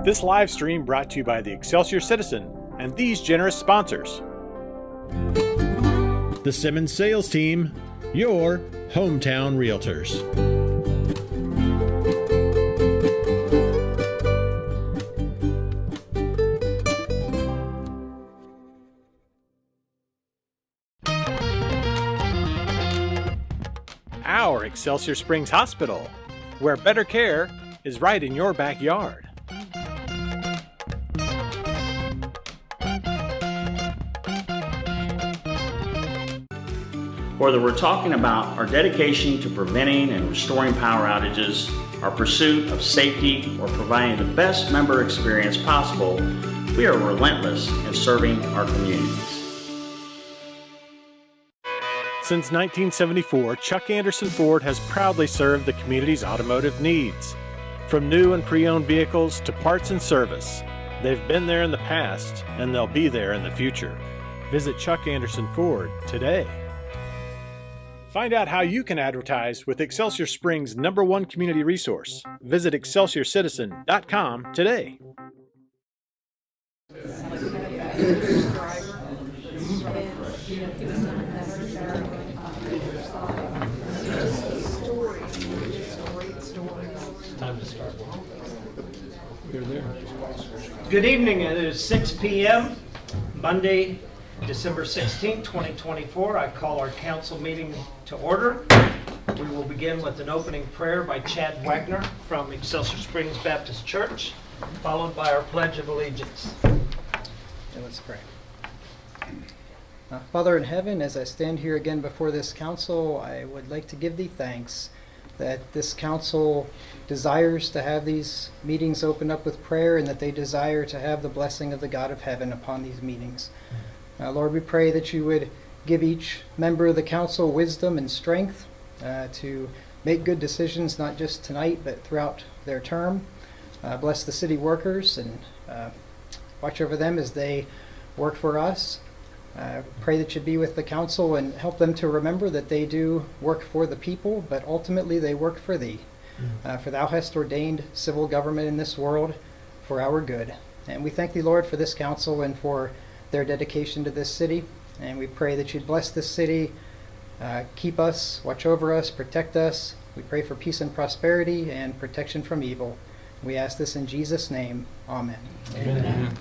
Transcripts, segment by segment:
This live stream brought to you by the Excelsior Citizen and these generous sponsors. The Simmons Sales Team, your hometown realtors. Our Excelsior Springs Hospital, where better care is right in your backyard. Whether we're talking about our dedication to preventing and restoring power outages, our pursuit of safety, or providing the best member experience possible, we are relentless in serving our communities. Since 1974, Chuck Anderson Ford has proudly served the community's automotive needs. From new and pre-owned vehicles to parts and service, they've been there in the past and they'll be there in the future. Visit Chuck Anderson Ford today. Find out how you can advertise with Excelsior Springs' #1 community resource. Visit ExcelsiorCitizen.com today. Time to start. You're there. Good evening. It is 6 p.m. Monday, December 16, 2024. I call our council meeting to order. We will begin with an opening prayer by Chad Wagner from Excelsior Springs Baptist Church, followed by our Pledge of Allegiance. Let's pray. Father in heaven, as I stand here again before this council, I would like to give thee thanks that this council desires to have these meetings open up with prayer and that they desire to have the blessing of the God of heaven upon these meetings. Lord, we pray that you would give each member of the council wisdom and strength to make good decisions, not just tonight, but throughout their term. Bless the city workers and watch over them as they work for us. Pray that you be with the council and help them to remember that they do work for the people, but ultimately they work for thee. For thou hast ordained civil government in this world for our good. And we thank thee, Lord, for this council and for their dedication to this city. And we pray that you'd bless this city, keep us, watch over us, protect us. We pray for peace and prosperity and protection from evil. We ask this in Jesus' name. Amen. Amen.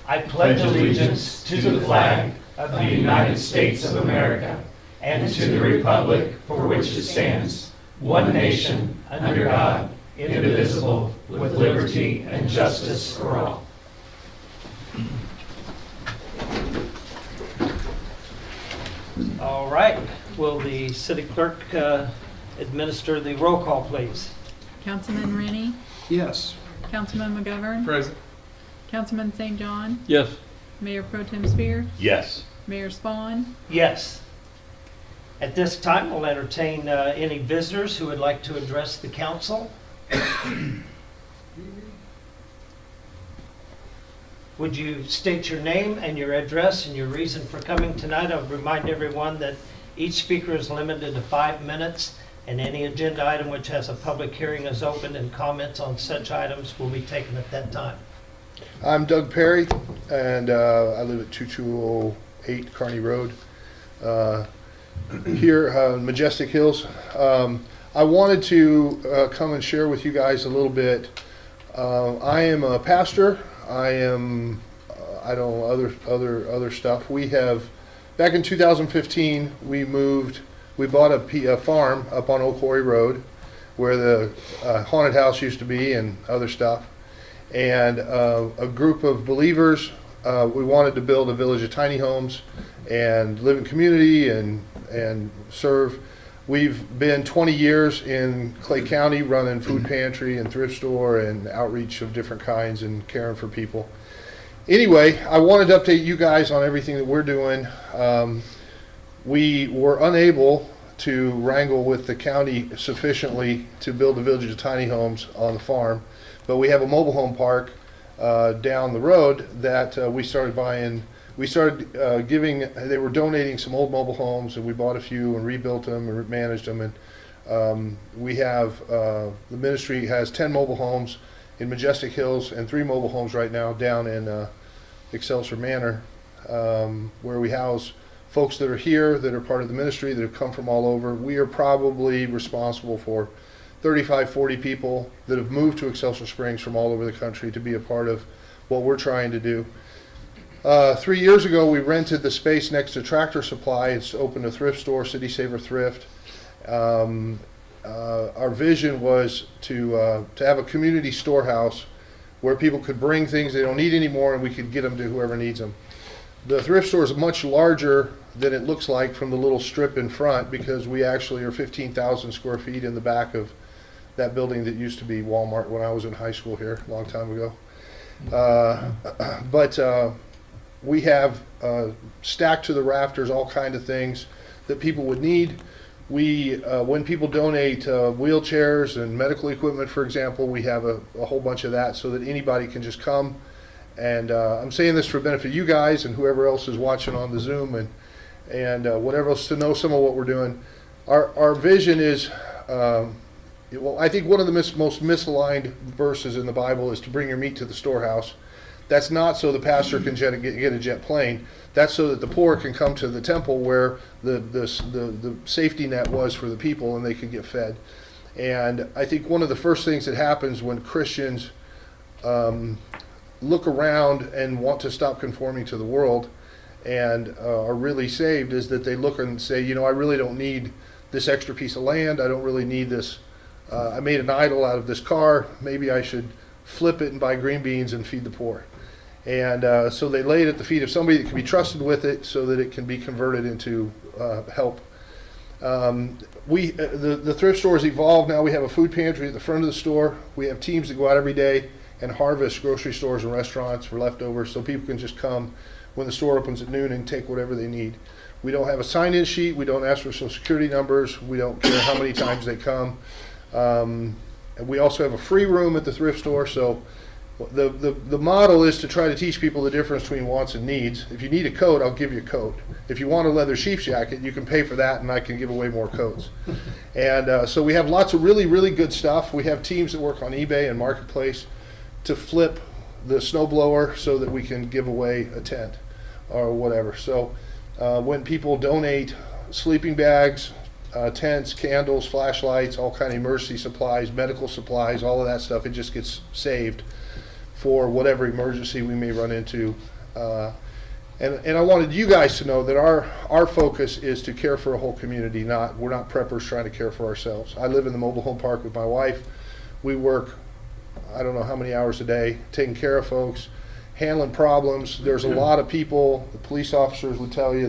I pledge allegiance to the flag of the United States of America and to the republic for which it stands, one nation, under God, indivisible, with liberty and justice for all. All right. Will the city clerk administer the roll call, please? Councilman Rennie? Yes. Councilman McGovern? Present. Councilman St. John? Yes. Mayor Pro Tem Spear? Yes. Mayor Spawn? Yes. At this time, we'll entertain any visitors who would like to address the council. Would you state your name and your address and your reason for coming tonight? I'll remind everyone that each speaker is limited to 5 minutes, and any agenda item which has a public hearing is open, and comments on such items will be taken at that time. I'm Doug Perry, and I live at 2208 Kearney Road here in Majestic Hills. I wanted to come and share with you guys a little bit. I am a pastor. I don't know, other stuff. We have, back in 2015, we bought a farm up on Old Quarry Road where the haunted house used to be and other stuff. And a group of believers, we wanted to build a village of tiny homes and live in community and serve. We've been 20 years in Clay County running food pantry and thrift store and outreach of different kinds and caring for people. Anyway, I wanted to update you guys on everything that we're doing. We were unable to wrangle with the county sufficiently to build a village of tiny homes on the farm, but we have a mobile home park down the road that we started buying. We started they were donating some old mobile homes, and we bought a few and rebuilt them and managed them. And we have, the ministry has 10 mobile homes, in Majestic Hills and 3 mobile homes right now down in Excelsior Manor, where we house folks that are here, that are part of the ministry, that have come from all over. We are probably responsible for 35, 40 people that have moved to Excelsior Springs from all over the country to be a part of what we're trying to do. 3 years ago, we rented the space next to Tractor Supply. It's opened a thrift store, City Saver Thrift. Our vision was to have a community storehouse where people could bring things they don't need anymore, and we could get them to whoever needs them. The thrift store is much larger than it looks like from the little strip in front, because we actually are 15,000 square feet in the back of that building that used to be Walmart when I was in high school here a long time ago. But we have stacked to the rafters all kinds of things that people would need. We, when people donate wheelchairs and medical equipment, for example, we have a whole bunch of that so that anybody can just come. And I'm saying this for the benefit of you guys and whoever else is watching on the Zoom and whatever else, to know some of what we're doing. Our vision is, well, I think one of the most misaligned verses in the Bible is to bring your meat to the storehouse. That's not so the pastor can get a jet plane. That's so that the poor can come to the temple where the safety net was for the people, and they could get fed. And I think one of the first things that happens when Christians look around and want to stop conforming to the world and are really saved is that they look and say, you know, I really don't need this extra piece of land. I don't really need this. I made an idol out of this car. Maybe I should flip it and buy green beans and feed the poor. And so they lay it at the feet of somebody that can be trusted with it so that it can be converted into help. The thrift store has evolved. Now we have a food pantry at the front of the store. We have teams that go out every day and harvest grocery stores and restaurants for leftovers, so people can just come when the store opens at noon and take whatever they need. We don't have a sign-in sheet. We don't ask for social security numbers. We don't care how many times they come. And we also have a free room at the thrift store. So the model is to try to teach people the difference between wants and needs. If you need a coat, I'll give you a coat. If you want a leather sheep's jacket, you can pay for that, and I can give away more coats. And so we have lots of really, really good stuff. We have teams that work on eBay and Marketplace to flip the snowblower so that we can give away a tent or whatever. So when people donate sleeping bags, tents, candles, flashlights, all kind of emergency supplies, medical supplies, all of that stuff, it just gets saved for whatever emergency we may run into. And I wanted you guys to know that our focus is to care for a whole community. We're not preppers trying to care for ourselves. I live in the mobile home park with my wife. We work, I don't know how many hours a day, taking care of folks, handling problems. There's a lot of people, the police officers would tell you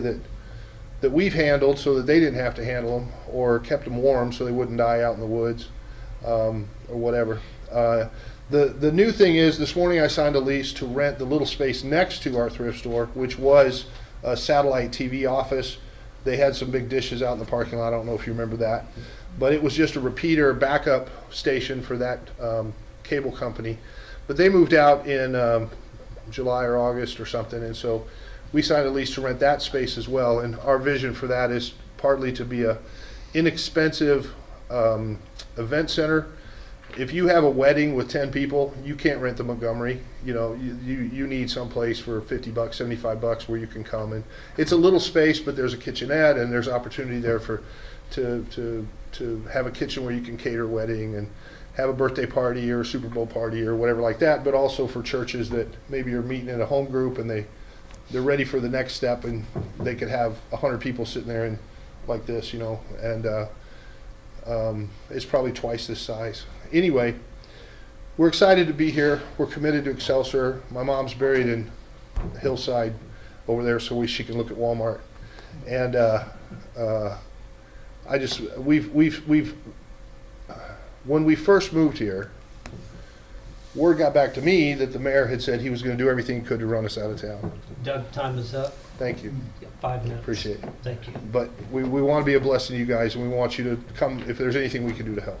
that we've handled so that they didn't have to handle them, or kept them warm so they wouldn't die out in the woods, or whatever. The new thing is, this morning I signed a lease to rent the little space next to our thrift store, which was a satellite TV office. They had some big dishes out in the parking lot. I don't know if you remember that. But it was just a repeater backup station for that cable company. But they moved out in July or August or something, and so we signed a lease to rent that space as well. And our vision for that is partly to be a inexpensive event center. If you have a wedding with 10 people, you can't rent the Montgomery. You know, you need some place for $50, $75 where you can come. And it's a little space, but there's a kitchenette, and there's opportunity there to have a kitchen where you can cater a wedding and have a birthday party or a Super Bowl party or whatever like that, but also for churches that maybe are meeting in a home group and they're ready for the next step, and they could have 100 people sitting there and like this, you know, and it's probably twice this size. Anyway, we're excited to be here. We're committed to Excelsior. My mom's buried in Hillside over there, so she can look at Walmart. And we've when we first moved here, word got back to me that the mayor had said he was going to do everything he could to run us out of town. Doug, time is up. Thank you. 5 minutes. Appreciate it. Thank you. But we want to be a blessing to you guys, and we want you to come if there's anything we can do to help.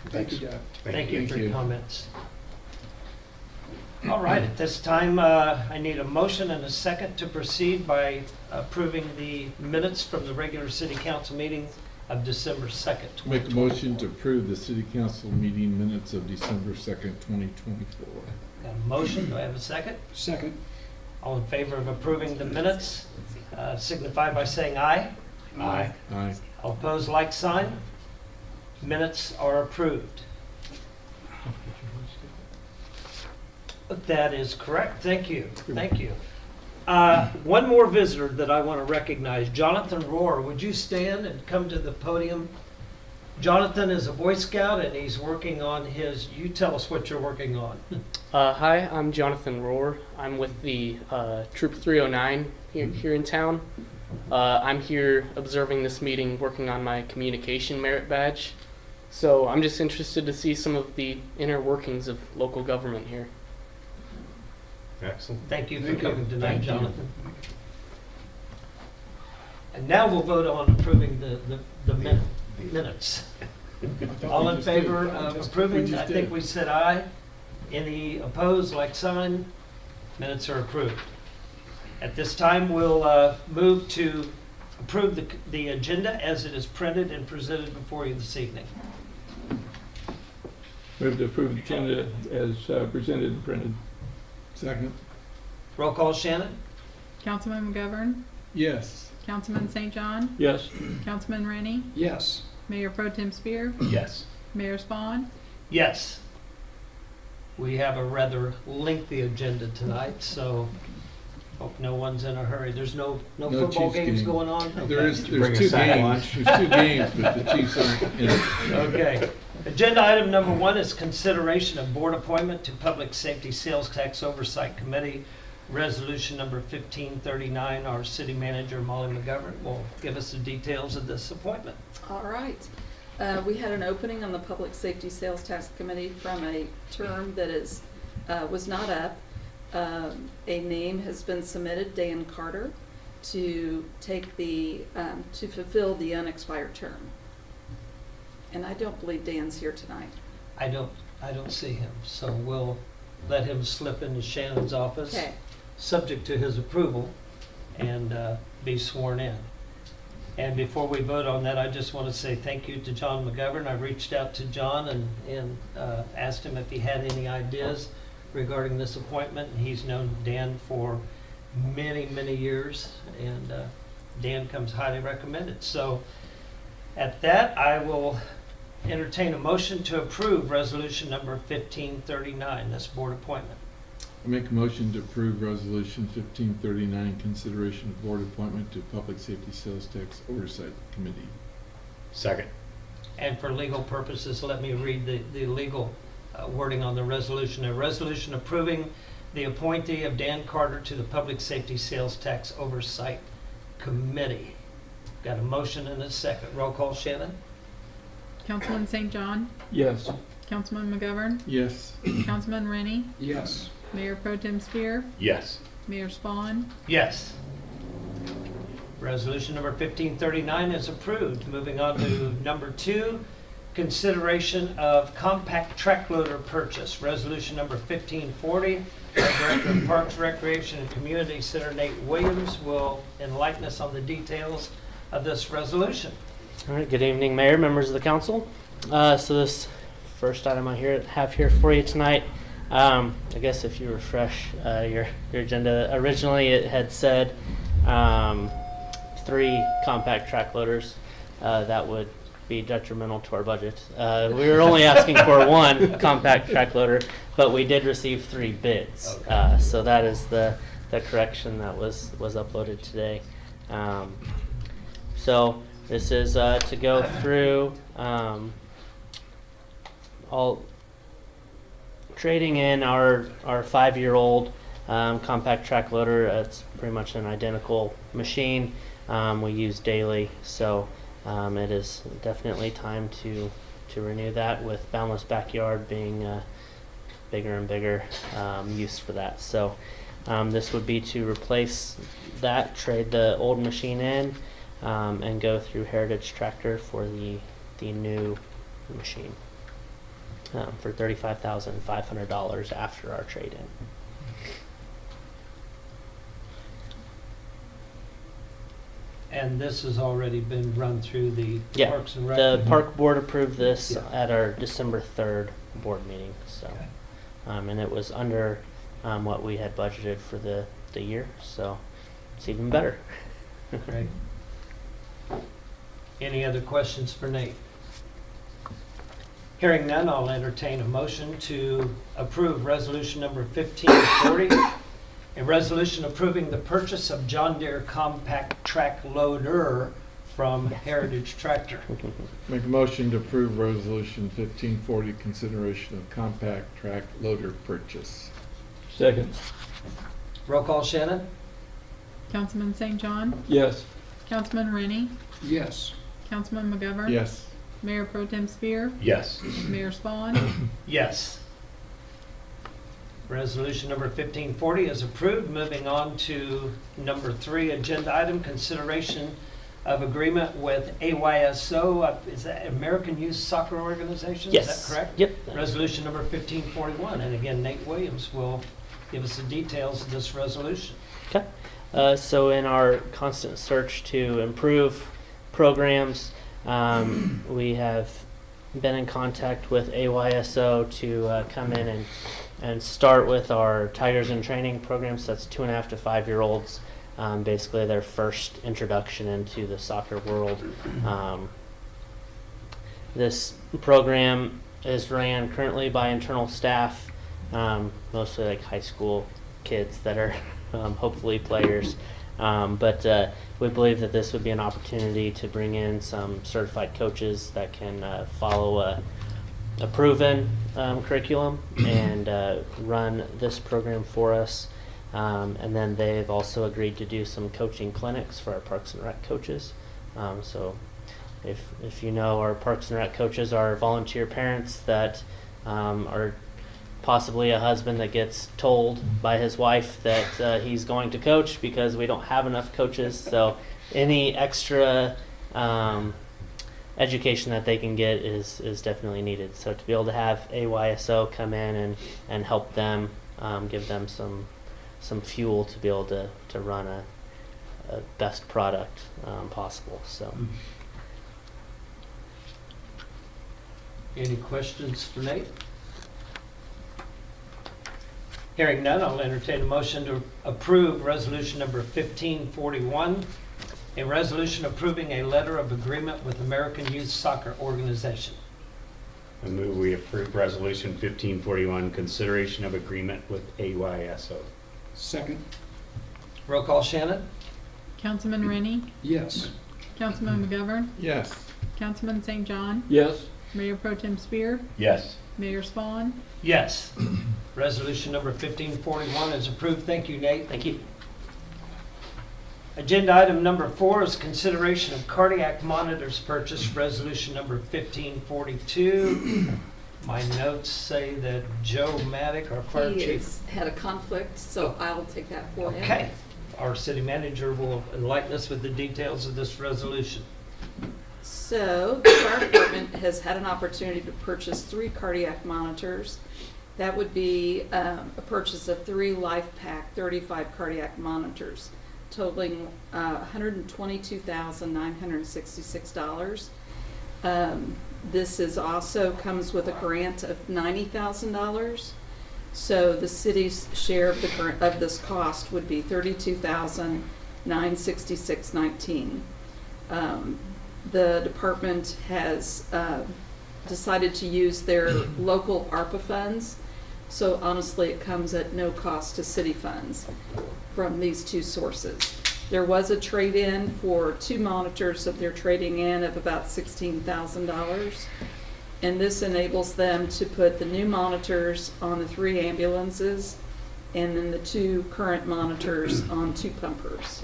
Thank you, Doug. Thank you for your comments. All right, at this time, I need a motion and a second to proceed by approving the minutes from the regular city council meeting of December 2nd, Make a 2024. motion to approve the city council meeting minutes of December 2nd, 2024. Got a motion, do I have a second? Second. All in favor of approving the minutes, signify by saying aye. Aye. Aye. All opposed, like sign. Minutes are approved. That is correct. Thank you. Thank you. One more visitor that I want to recognize, Jonathan Rohr. Would you stand and come to the podium? Jonathan is a Boy Scout and he's working on his, you tell us what you're working on. Hi, I'm Jonathan Rohr. I'm with the Troop 309 here in town. I'm here observing this meeting, working on my communication merit badge. So I'm just interested to see some of the inner workings of local government here. Excellent. Thank you for coming tonight, Jonathan. And now we'll vote on approving the minutes. All in favor of approving? I think we said aye. Any opposed, like sign? Minutes are approved. At this time, we'll move to approve the agenda as it is printed and presented before you this evening. Move to approve the agenda as presented and printed. Second. Roll call, Shannon? Councilman McGovern, Yes. Councilman St. John, Yes. Councilman Rennie, Yes. Mayor Pro Tem Spear, Yes. Mayor Spawn. Yes. We have a rather lengthy agenda tonight, so hope no one's in a hurry. There's no football Chiefs games game. going on? There's Bring two us that games. lunch. There's 2 games, but the Chiefs aren't in it. Okay. Agenda item number 1 is consideration of board appointment to Public Safety Sales Tax Oversight Committee. Resolution number 1539. Our city manager, Molly McGovern, will give us the details of this appointment. All right. We had an opening on the Public Safety Sales Tax Committee from a term that was not up. A name has been submitted, Dan Carter, to take to fulfill the unexpired term. And I don't believe Dan's here tonight. I don't see him, so we'll let him slip into Shannon's office, Okay. subject to his approval, and be sworn in. And before we vote on that, I just want to say thank you to John McGovern. I reached out to John and asked him if he had any ideas regarding this appointment. He's known Dan for many, many years, and Dan comes highly recommended. So at that, I will entertain a motion to approve resolution number 1539, this board appointment. I make a motion to approve resolution 1539, consideration of board appointment to Public Safety Sales Tax Oversight Committee. Second. And for legal purposes, let me read the legal wording on the resolution. A resolution approving the appointee of Dan Carter to the Public Safety Sales Tax Oversight Committee. Got a motion and a second. Roll call, Shannon? Councilman St. John, Yes. Councilman McGovern, Yes. Councilman Rennie, Yes. Mayor Pro Tem Spear, Yes. Mayor Spawn. Yes. Resolution number 1539 is approved. Moving on to number 2, consideration of compact track loader purchase. Resolution number 1540. Our Director of Parks, Recreation, and Community Center, Nate Williams, will enlighten us on the details of this resolution. All right, good evening, Mayor, members of the council. So this first item I have here for you tonight, I guess if you refresh your agenda, originally it had said 3 compact track loaders. That would be detrimental to our budget. We were only asking for 1 compact track loader, but we did receive 3 bids. Okay. So that is the correction that was uploaded today. So this is to go through all trading in our 5-year-old compact track loader. It's pretty much an identical machine we use daily, so it is definitely time to renew that, with Boundless Backyard being bigger and bigger use for that. So this would be to replace that, trade the old machine in, and go through Heritage Tractor for the new machine for $35,500 after our trade-in. And this has already been run through the Yeah, Parks and Rec? the park board approved this Yeah. at our December 3rd board meeting, so. Okay. And it was under what we had budgeted for the year, so it's even better. Great. Any other questions for Nate? Hearing none, I'll entertain a motion to approve resolution number 1540, a resolution approving the purchase of John Deere compact track loader from Heritage Tractor. Make a motion to approve resolution 1540, consideration of compact track loader purchase. Second. Roll call, Shannon? Councilman St. John, Yes. Councilman Rennie, Yes. Councilman McGovern. Yes. Mayor Pro Tem Spear, Yes. Mayor Spawn, Yes. Resolution number 1540 is approved. Moving on to number 3, agenda item, consideration of agreement with AYSO, is that American Youth Soccer Organization? Yes. Is that correct? Yep. Resolution number 1541, and again, Nate Williams will give us the details of this resolution. Okay. So in our constant search to improve programs, we have been in contact with AYSO to come in and start with our Tigers in Training programs. That's 2.5 to 5 year olds. Basically their first introduction into the soccer world. This program is ran currently by internal staff, mostly like high school kids that are hopefully players. But we believe that this would be an opportunity to bring in some certified coaches that can follow a proven curriculum and run this program for us. And then they've also agreed to do some coaching clinics for our Parks and Rec coaches. So if you know, our Parks and Rec coaches are volunteer parents that are possibly a husband that gets told by his wife that he's going to coach because we don't have enough coaches. So any extra education that they can get is definitely needed. So to be able to have AYSO come in and help them, give them some fuel to be able to run a best product possible. So. Any questions for Nate? Hearing none, I'll entertain a motion to approve resolution number 1541, a resolution approving a letter of agreement with American Youth Soccer Organization. I move we approve resolution 1541, consideration of agreement with AYSO. Second. Roll call, Shannon? Councilman Rennie, Yes. Councilman McGovern, Yes. Councilman St. John, Yes. Mayor Pro Tem Spear, Yes. Mayor Spawn, Yes. Resolution number 1541 is approved. Thank you, Nate. Thank you. Agenda item number 4 is consideration of cardiac monitors purchase, resolution number 1542. My notes say that Joe Maddock, our fire He chief. has had a conflict, so I'll take that for him. Okay. Our city manager will enlighten us with the details of this resolution. So the fire department has had an opportunity to purchase 3 cardiac monitors. That would be a purchase of 3 LifePak 35 cardiac monitors, totaling $122,966. This is also comes with a grant of $90,000. So the city's share of this cost would be $32,966.19. The department has decided to use their local ARPA funds. So honestly, it comes at no cost to city funds from these 2 sources. There was a trade-in for 2 monitors that they're trading in of about $16,000. And this enables them to put the new monitors on the 3 ambulances and then the 2 current monitors on 2 pumpers.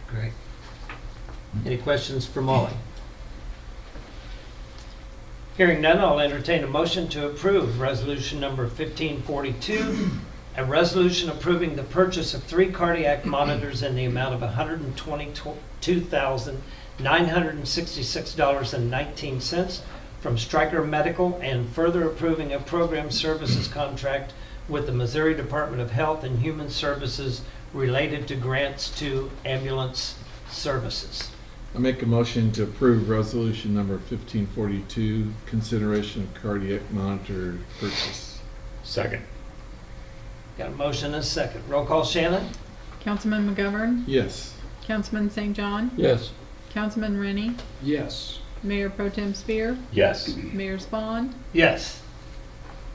Great. Any questions for Molly? Hearing none, I'll entertain a motion to approve resolution number 1542, a resolution approving the purchase of 3 cardiac monitors in the amount of $122,966.19 from Stryker Medical, and further approving a program services contract with the Missouri Department of Health and Human Services related to grants to ambulance services. I make a motion to approve resolution number 1542, consideration of cardiac monitor purchase. Second. Got a motion and a second. Roll call, Shannon? Councilman McGovern, Yes. Councilman St. John, Yes. Councilman Rennie, Yes. Mayor Pro Tem Spear, Yes. Mayor Spawn, Yes.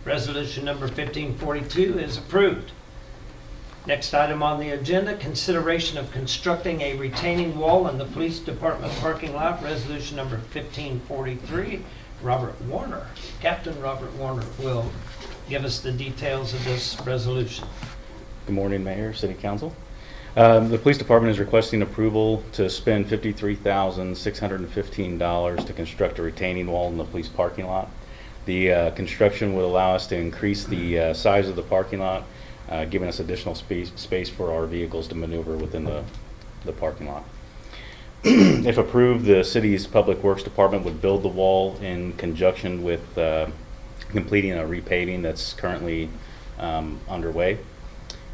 Resolution number 1542 is approved. Next item on the agenda, consideration of constructing a retaining wall in the police department parking lot, resolution number 1543. Robert Warner, Captain Robert Warner, will give us the details of this resolution. Good morning, Mayor, City Council. The police department is requesting approval to spend $53,615 to construct a retaining wall in the police parking lot. The construction will allow us to increase the size of the parking lot, giving us additional space for our vehicles to maneuver within the parking lot. If approved, the city's Public Works Department would build the wall in conjunction with completing a repaving that's currently underway.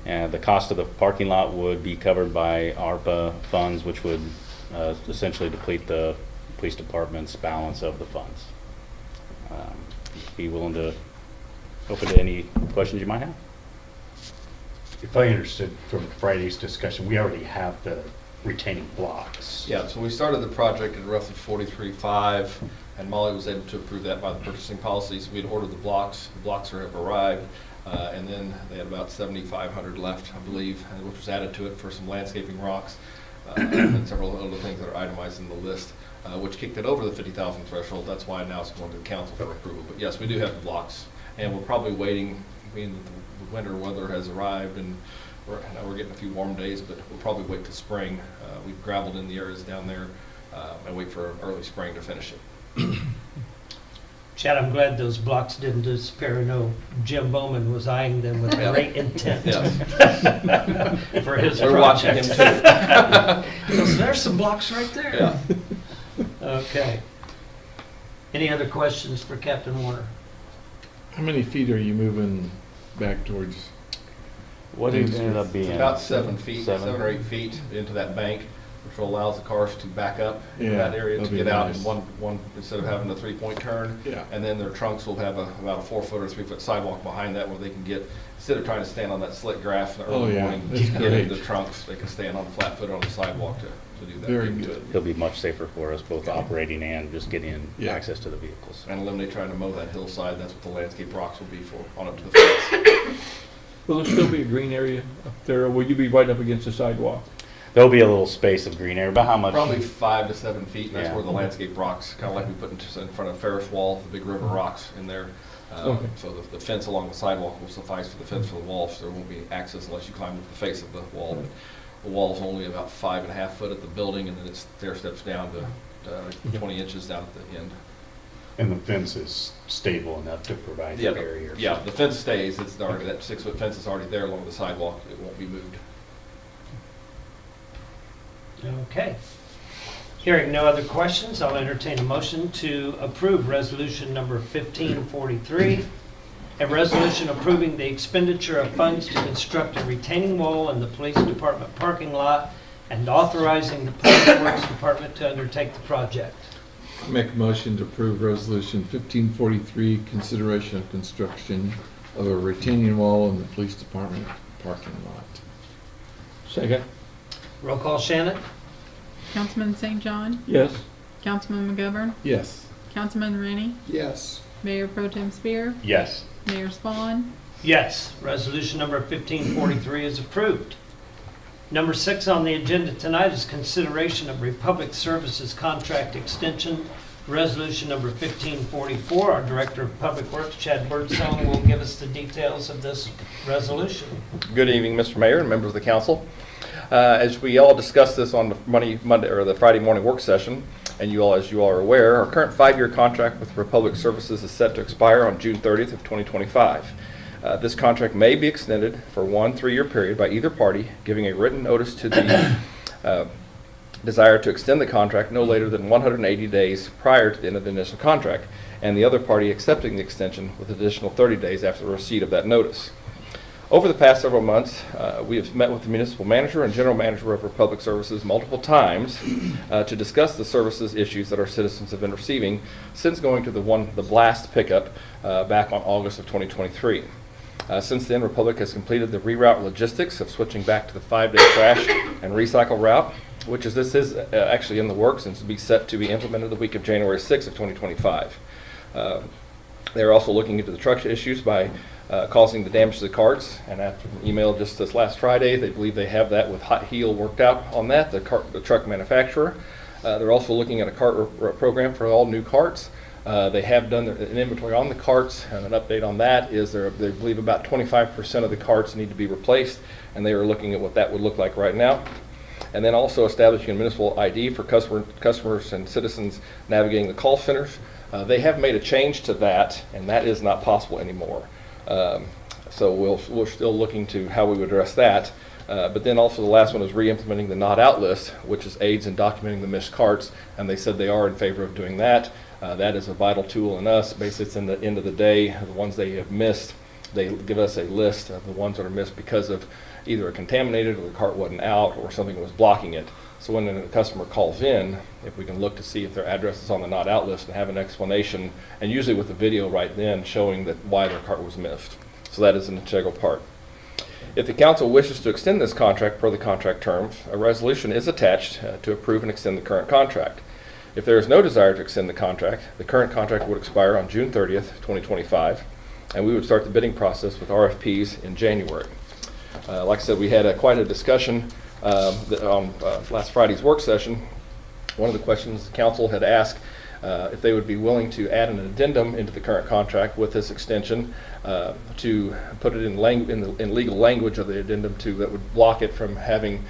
The cost of the parking lot would be covered by ARPA funds, which would essentially deplete the police department's balance of the funds. Be willing to open to any questions you might have. If I understood from Friday's discussion, we already have the retaining blocks. Yeah, so we started the project at roughly 43.5, and Molly was able to approve that by the purchasing policies. We'd ordered the blocks. The blocks have arrived, and then they had about 7,500 left, I believe, which was added to it for some landscaping rocks and several other things that are itemized in the list, which kicked it over the 50,000 threshold. That's why now it's going to the council for approval. But yes, we do have the blocks, and we're probably waiting, being that the winter weather has arrived, and we're getting a few warm days, but we'll probably wait till spring. We've gravelled in the areas down there and wait for early spring to finish it. Chad, I'm glad those blocks didn't disappear. I know Jim Bowman was eyeing them with great intent for his We're watching him project. Too. So there's some blocks right there. Yeah. Okay. Any other questions for Captain Warner? How many feet are you moving back towards? What it ended up It's being? about 7 feet, Seven. 7 or 8 feet into that bank, which allows the cars to back up in Yeah, that area to that'd be get out nice. in one instead of having a 3-point turn. Yeah. And then their trunks will have about a 4-foot or 3-foot sidewalk behind that where they can get, instead of trying to stand on that slick grass in the early morning, that's get great. into the trunks, they can stand on the flat foot on the sidewalk to do that. Very Get to good. it. It'll be much safer for us, both operating and just getting Yeah. access to the vehicles. And eliminate trying to mow that hillside. That's what the landscape rocks will be for, on up to the fence. Will there still be a green area up there, or will you be right up against the sidewalk? There'll be a little space of green area, about how much? Probably 5 to 7 feet, and that's Yeah. where the landscape rocks, kind of like we put in front of Ferris Wall, the big river rocks in there. Okay. So the fence along the sidewalk will suffice for the fence for the wall, so there won't be access unless you climb up the face of the wall. But the wall's only about 5.5 foot at the building, and then it stair steps down to 20 inches down at the end. And the fence is stable enough to provide Yeah, a barrier. yeah, the fence stays. It's already, that 6-foot fence is already there along the sidewalk. It won't be moved. Okay. Hearing no other questions, I'll entertain a motion to approve resolution number 1543, a resolution approving the expenditure of funds to construct a retaining wall in the police department parking lot and authorizing the Public Works Department to undertake the project. Make a motion to approve resolution 1543, consideration of construction of a retaining wall in the police department parking lot. Second. Roll call, Shannon? Councilman St. John, Yes. Councilman McGovern, Yes. Councilman Rennie, Yes. Mayor Pro Tem Spear, Yes. Mayor Spawn, Yes. Resolution number 1543 is approved. Number 6 on the agenda tonight is consideration of Republic Services contract extension. Resolution number 1544. Our Director of Public Works, Chad Birdsong, will give us the details of this resolution. Good evening, Mr. Mayor and members of the council. As we all discussed this on the Monday or the Friday morning work session, and as you all are aware, our current 5-year contract with Republic Services is set to expire on June 30th of 2025. This contract may be extended for 1 3-year period by either party, giving a written notice to the desire to extend the contract no later than 180 days prior to the end of the initial contract, and the other party accepting the extension with additional 30 days after the receipt of that notice. Over the past several months, we have met with the municipal manager and general manager of our public services multiple times to discuss the services issues that our citizens have been receiving since going to the blast pickup back on August of 2023. Since then, Republic has completed the reroute logistics of switching back to the 5-day trash and recycle route, which is actually in the works and is to be set to be implemented the week of January 6th of 2025. They're also looking into the truck issues by causing the damage to the carts, and after an email just this last Friday, they believe they have that with Hot Heel worked out on that, the truck manufacturer. They're also looking at a cart program for all new carts. They have done an inventory on the carts, and an update on that is they believe about 25% of the carts need to be replaced, and they are looking at what that would look like right now. And then also establishing a municipal ID for customers and citizens navigating the call centers. They have made a change to that, and that is not possible anymore. So we're still looking to how we would address that. But then also the last one is re-implementing the not out list, which is aids in documenting the missed carts, and they said they are in favor of doing that. That is a vital tool in us. Basically, it's in the end of the day, the ones they have missed, they give us a list of the ones that are missed because of either a contaminated or the cart wasn't out or something was blocking it. So when a customer calls in, if we can look to see if their address is on the not out list and have an explanation, and usually with a video right then showing that why their cart was missed. So that is an integral part. If the council wishes to extend this contract per the contract terms, a resolution is attached to approve and extend the current contract. If there is no desire to extend the contract, the current contract would expire on June 30th, 2025, and we would start the bidding process with RFPs in January. Like I said, we had quite a discussion on last Friday's work session. One of the questions the council had asked if they would be willing to add an addendum into the current contract with this extension to put it in legal language of the addendum that would block it from having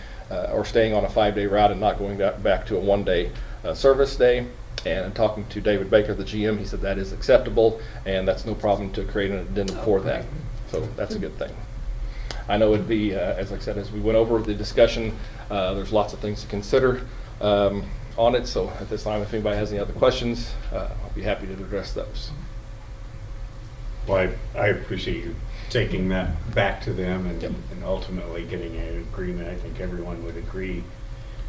or staying on a 5-day route and not going back to a 1-day service day. And talking to David Baker, the GM, he said that is acceptable and that's no problem to create an addendum for that. So that's a good thing. I know it'd be, as I said, as we went over the discussion, there's lots of things to consider on it. So at this time, if anybody has any other questions, I'll be happy to address those. Well, I appreciate you taking that back to them and ultimately getting an agreement. I think everyone would agree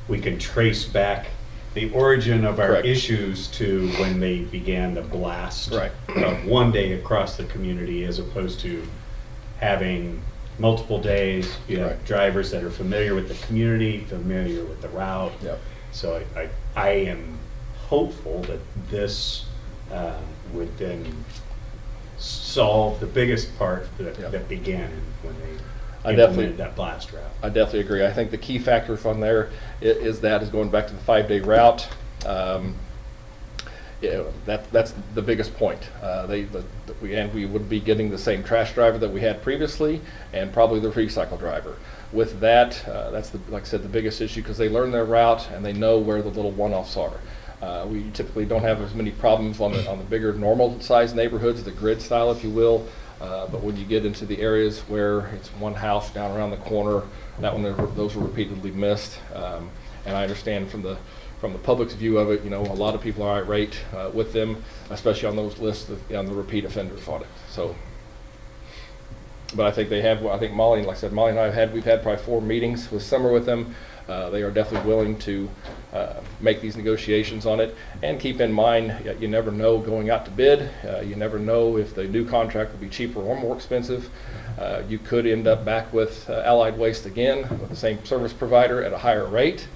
we can trace back the origin of our issues to when they began the blast of 1 day across the community, as opposed to having multiple days. You have drivers that are familiar with the community, familiar with the route. So I am hopeful that this would then solve the biggest part that began when they implemented that blast route. I definitely agree. I think the key factor from there is going back to the 5-day route. That's the biggest point. We would be getting the same trash driver that we had previously, and probably the recycle driver. With that, that's like I said, the biggest issue, because they learn their route and they know where the little one-offs are. We typically don't have as many problems on the bigger normal-sized neighborhoods, the grid style, if you will. But when you get into the areas where it's one house down around the corner, those were repeatedly missed. And I understand from the public's view of it, a lot of people are irate with them, especially on those lists on the repeat offenders on it. So, but I think I think Molly, like I said, Molly and I we've had probably 4 meetings this summer with them. They are definitely willing to make these negotiations on it. And keep in mind, you never know going out to bid. You never know if the new contract will be cheaper or more expensive. You could end up back with Allied Waste again, with the same service provider at a higher rate.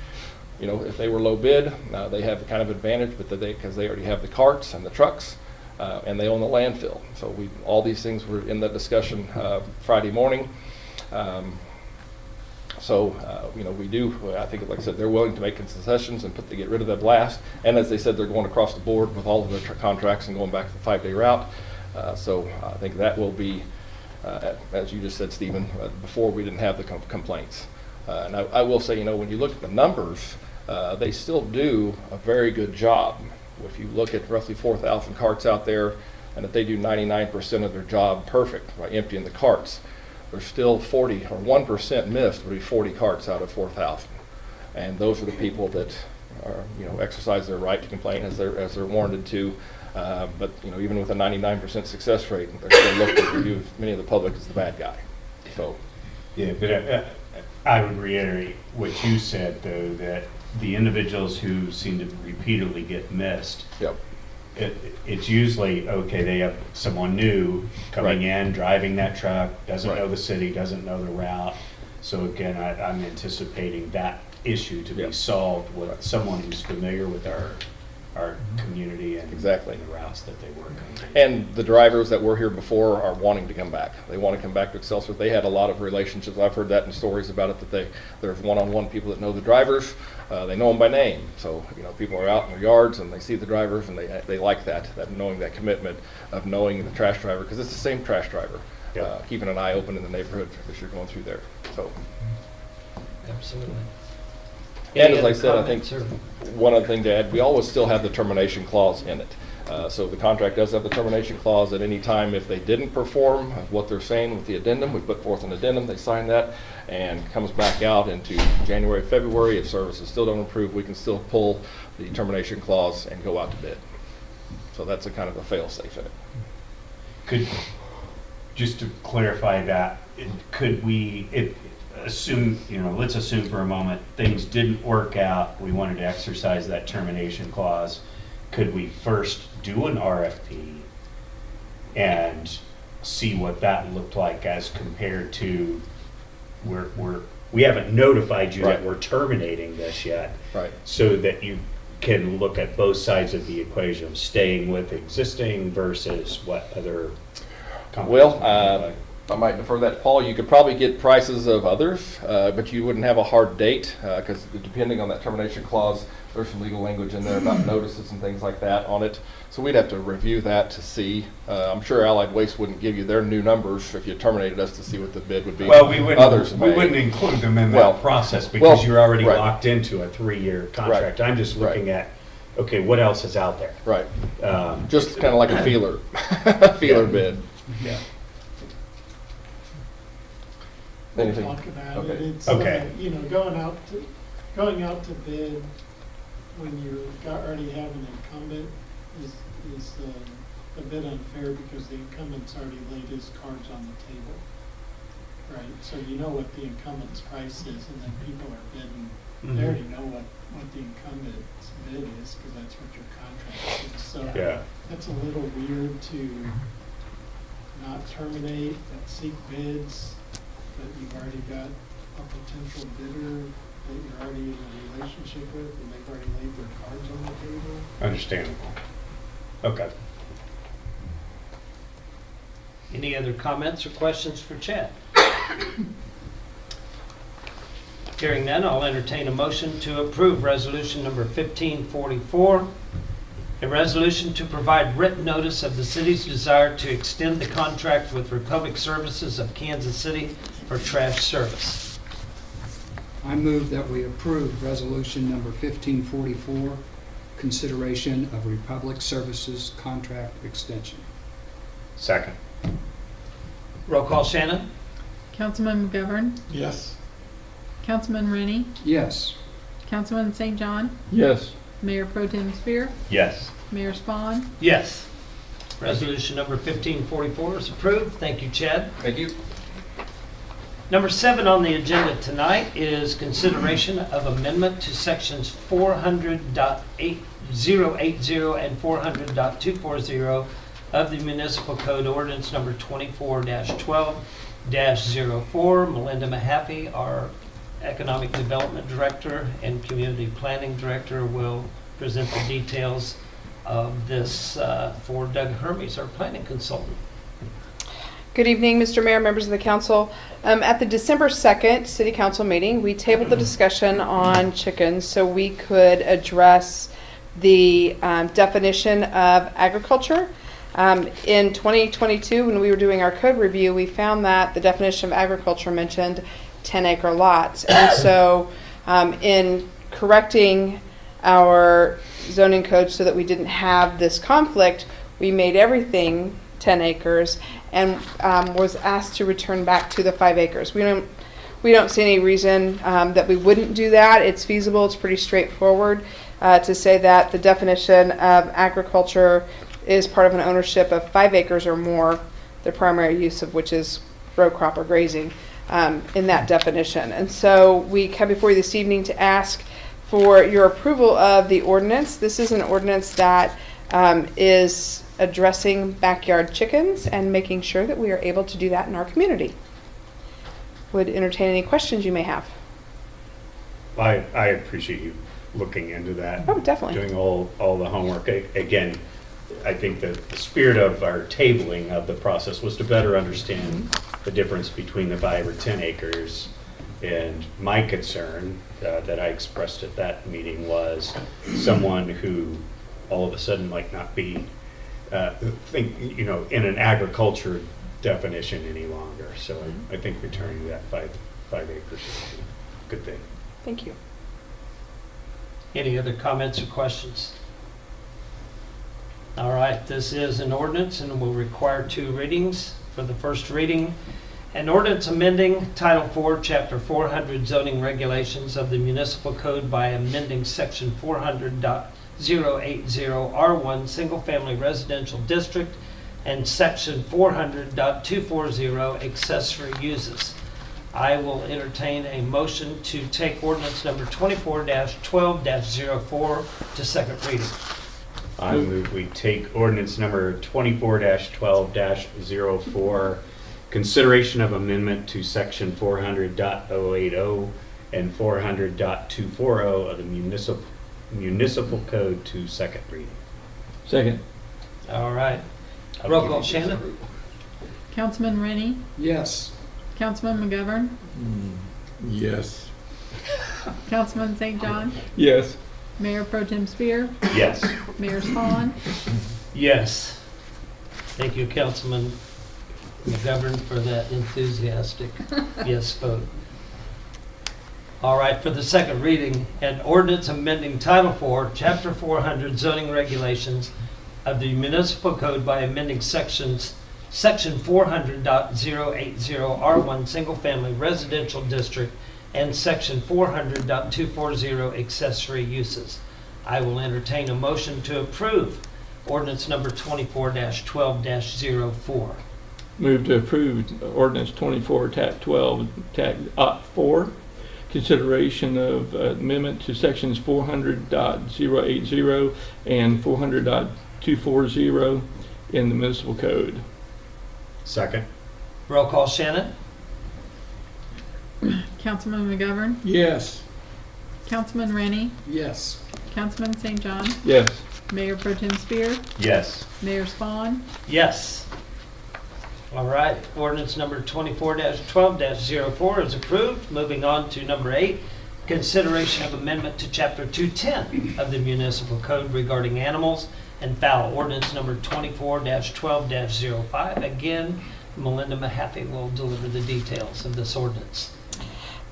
If they were low bid, they have the kind of advantage, but because they already have the carts and the trucks, and they own the landfill. So all these things were in that discussion Friday morning. We do, I think, like I said, they're willing to make concessions and get rid of that blast. And as they said, they're going across the board with all of their contracts and going back to the 5-day route. So I think that will be, as you just said, Stephen, before we didn't have the complaints. And I will say, when you look at the numbers, they still do a very good job. If you look at roughly 4,000 carts out there, and if they do 99% of their job perfect by emptying the carts, there's still 40 or 1% missed would be 40 carts out of 4,000. And those are the people that are, exercise their right to complain as they're warranted to. But even with a 99% success rate, they're still looked at many of the public as the bad guy. So, Yeah, but I would reiterate what you said, though, that the individuals who seem to repeatedly get missed, yep. It's usually, okay, they have someone new coming in, driving that truck, doesn't know the city, doesn't know the route. So again, I'm anticipating that issue to be solved with someone who's familiar with our community and exactly the routes that they work on. And the drivers that were here before are wanting to come back. They want to come back to Excelsior. They had a lot of relationships. I've heard that in stories about it, that there's one-on-one people that know the drivers. They know them by name. So, you know, people are out in their yards and they see the drivers and they like that knowing that commitment of knowing the trash driver, because it's the same trash driver. Keeping an eye open in the neighborhood as you're going through there. So, absolutely. And as I said, I think one other thing to add, we always still have the termination clause in it. So the contract does have the termination clause. At any time, if they didn't perform what they're saying with the addendum, we put forth an addendum, they sign that, and comes back out into January, February. If services still don't improve, we can still pull the termination clause and go out to bid. So that's a kind of a fail-safe in it. Could, just to clarify that, could we, assume, let's assume for a moment things didn't work out, we wanted to exercise that termination clause. Could we first do an RFP and see what that looked like as compared to we haven't notified you that we're terminating this yet, so that you can look at both sides of the equation, staying with existing versus what other companies I might defer that to Paul. You could probably get prices of others, but you wouldn't have a hard date, because depending on that termination clause, there's some legal language in there about notices and things like that on it. So we'd have to review that to see. I'm sure Allied Waste wouldn't give you their new numbers if you terminated us to see what the bid would be. Well, we wouldn't include them in that process because you're already locked into a 3-year contract. I'm just looking at, okay, what else is out there? Right. Just kind of like a feeler, bid. Yeah. Anything? Talk about okay. it. It's going out to bid when you already have an incumbent is a bit unfair, because the incumbent's already laid his cards on the table, right? So you know what the incumbent's price is, and then people are bidding. Mm-hmm. They already know what the incumbent's bid is, because that's what your contract is. So that's a little weird to not terminate, but seek bids. But you've already got a potential bidder that you're already in a relationship with, and they've already laid their cards on the table. Understandable. Okay. Any other comments or questions for Chad? Hearing none, I'll entertain a motion to approve resolution number 1544, a resolution to provide written notice of the city's desire to extend the contract with Republic Services of Kansas City for trash service. I move that we approve resolution number 1544, consideration of Republic Services contract extension. Second. Roll call, Shannon? Councilman McGovern? Yes. Councilman Rennie? Yes. Councilman St. John? Yes. Mayor Pro Tem Spear? Yes. Mayor Spawn? Yes. Resolution number 1544 is approved. Thank you, Chad. Thank you. Number 7 on the agenda tonight is consideration of amendment to sections 400.8080 and 400.240 of the Municipal Code Ordinance number 24-12-04. Melinda Mahaffey, our Economic Development Director and Community Planning Director, will present the details of this for Doug Hermes, our planning consultant. Good evening, Mr. Mayor, members of the council. At the December 2nd City Council meeting, we tabled the discussion on chickens so we could address the definition of agriculture. In 2022, when we were doing our code review, we found that the definition of agriculture mentioned 10-acre lots. And so in correcting our zoning code so that we didn't have this conflict, we made everything 10 acres and was asked to return back to the 5 acres. We don't see any reason that we wouldn't do that. It's feasible. It's pretty straightforward to say that the definition of agriculture is part of an ownership of 5 acres or more, the primary use of which is row crop or grazing in that definition. And so we come before you this evening to ask for your approval of the ordinance. This is an ordinance that is addressing backyard chickens and making sure that we are able to do that in our community. Would entertain any questions you may have. I appreciate you looking into that. Oh, definitely. Doing all the homework. Again, I think that the spirit of our tabling of the process was to better understand the difference between the 5 or 10 acres. And my concern that I expressed at that meeting was someone who all of a sudden might not be in an agriculture definition any longer. So I think returning that 5 acres is a good thing. Thank you. Any other comments or questions? All right, this is an ordinance and will require 2 readings. For the first reading, an ordinance amending Title 4, Chapter 400 zoning regulations of the Municipal Code by amending Section 400.080 R1 Single Family Residential District and Section 400.240 accessory uses. I will entertain a motion to take ordinance number 24-12-04 to second reading. I move we take ordinance number 24-12-04, consideration of amendment to section 400.080 and 400.240 of the municipal code to second reading. Second. All right. Roll call, Shannon. Councilman Rennie, Yes. Councilman McGovern, Yes. Councilman St. John, Yes. Mayor Pro Tem Spear, Yes. Mayor Spawn, Yes. Thank you, Councilman McGovern, for that enthusiastic yes vote. All right, for the second reading, an ordinance amending Title 4, Chapter 400 zoning regulations of the Municipal Code by amending Section 400.080 R1 Single Family Residential District and Section 400.240 accessory uses. I will entertain a motion to approve ordinance number 24-12-04. Move to approve ordinance 24-12-4, consideration of amendment to sections 400.080 and 400.240 in the municipal code. Second. Roll call, Shannon. Councilman McGovern, Yes. Councilman Rennie, Yes. Councilman St. John, Yes. Mayor Pro Tem Spear, Yes. Mayor Spawn, Yes. All right, ordinance number 24-12-04 is approved. Moving on to number 8, consideration of amendment to Chapter 210 of the Municipal Code regarding animals and fowl. Ordinance number 24-12-05. Again, Melinda Mahaffey will deliver the details of this ordinance.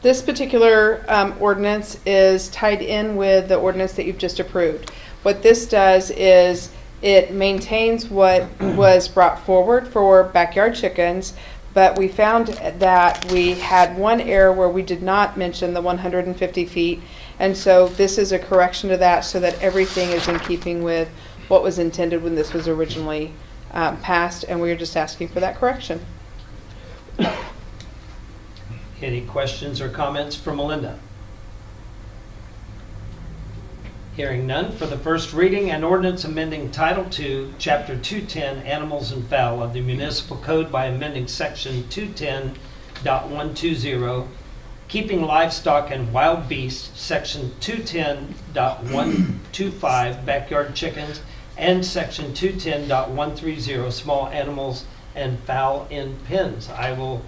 This particular ordinance is tied in with the ordinance that you've just approved. What this does is it maintains what was brought forward for backyard chickens, but we found that we had one error where we did not mention the 150 feet, and so this is a correction to that so that everything is in keeping with what was intended when this was originally passed, and we are just asking for that correction. Any questions or comments for Melinda? Hearing none, for the first reading, an ordinance amending Title 2, Chapter 210, Animals and Fowl of the Municipal Code by amending Section 210.120, Keeping Livestock and Wild Beasts, Section 210.125, Backyard Chickens, and Section 210.130, Small Animals and Fowl in Pens. I will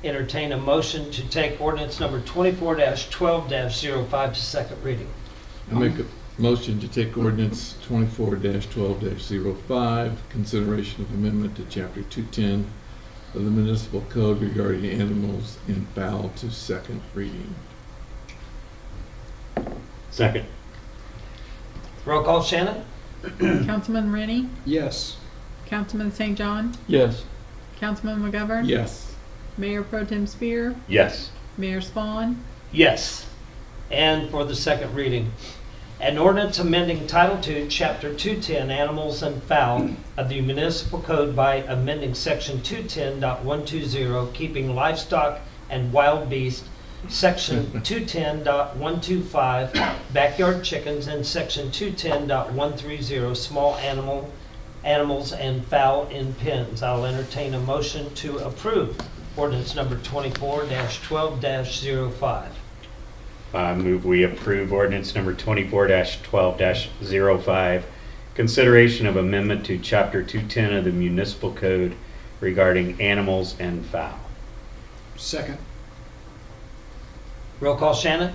entertain a motion to take ordinance number 24-12-05 to second reading. I make a motion to take ordinance 24-12-05, consideration of amendment to Chapter 210 of the Municipal Code regarding animals and fowl to second reading. Second. Roll call, Shannon. Councilman Rennie, Yes. Councilman St. John, Yes. Councilman McGovern, Yes. Mayor Pro Tem Spear, Yes. Mayor Spawn, Yes. And for the second reading, An ordinance amending Title II, Chapter 210, Animals and Fowl of the Municipal Code by amending Section 210.120, Keeping Livestock and Wild Beasts, Section 210.125, Backyard Chickens, and Section 210.130, Small Animals and Fowl in Pens. I'll entertain a motion to approve ordinance number 24-12-05. I move we approve ordinance number 24-12-05, consideration of amendment to Chapter 210 of the Municipal Code regarding animals and fowl. Second. Roll call, Shannon?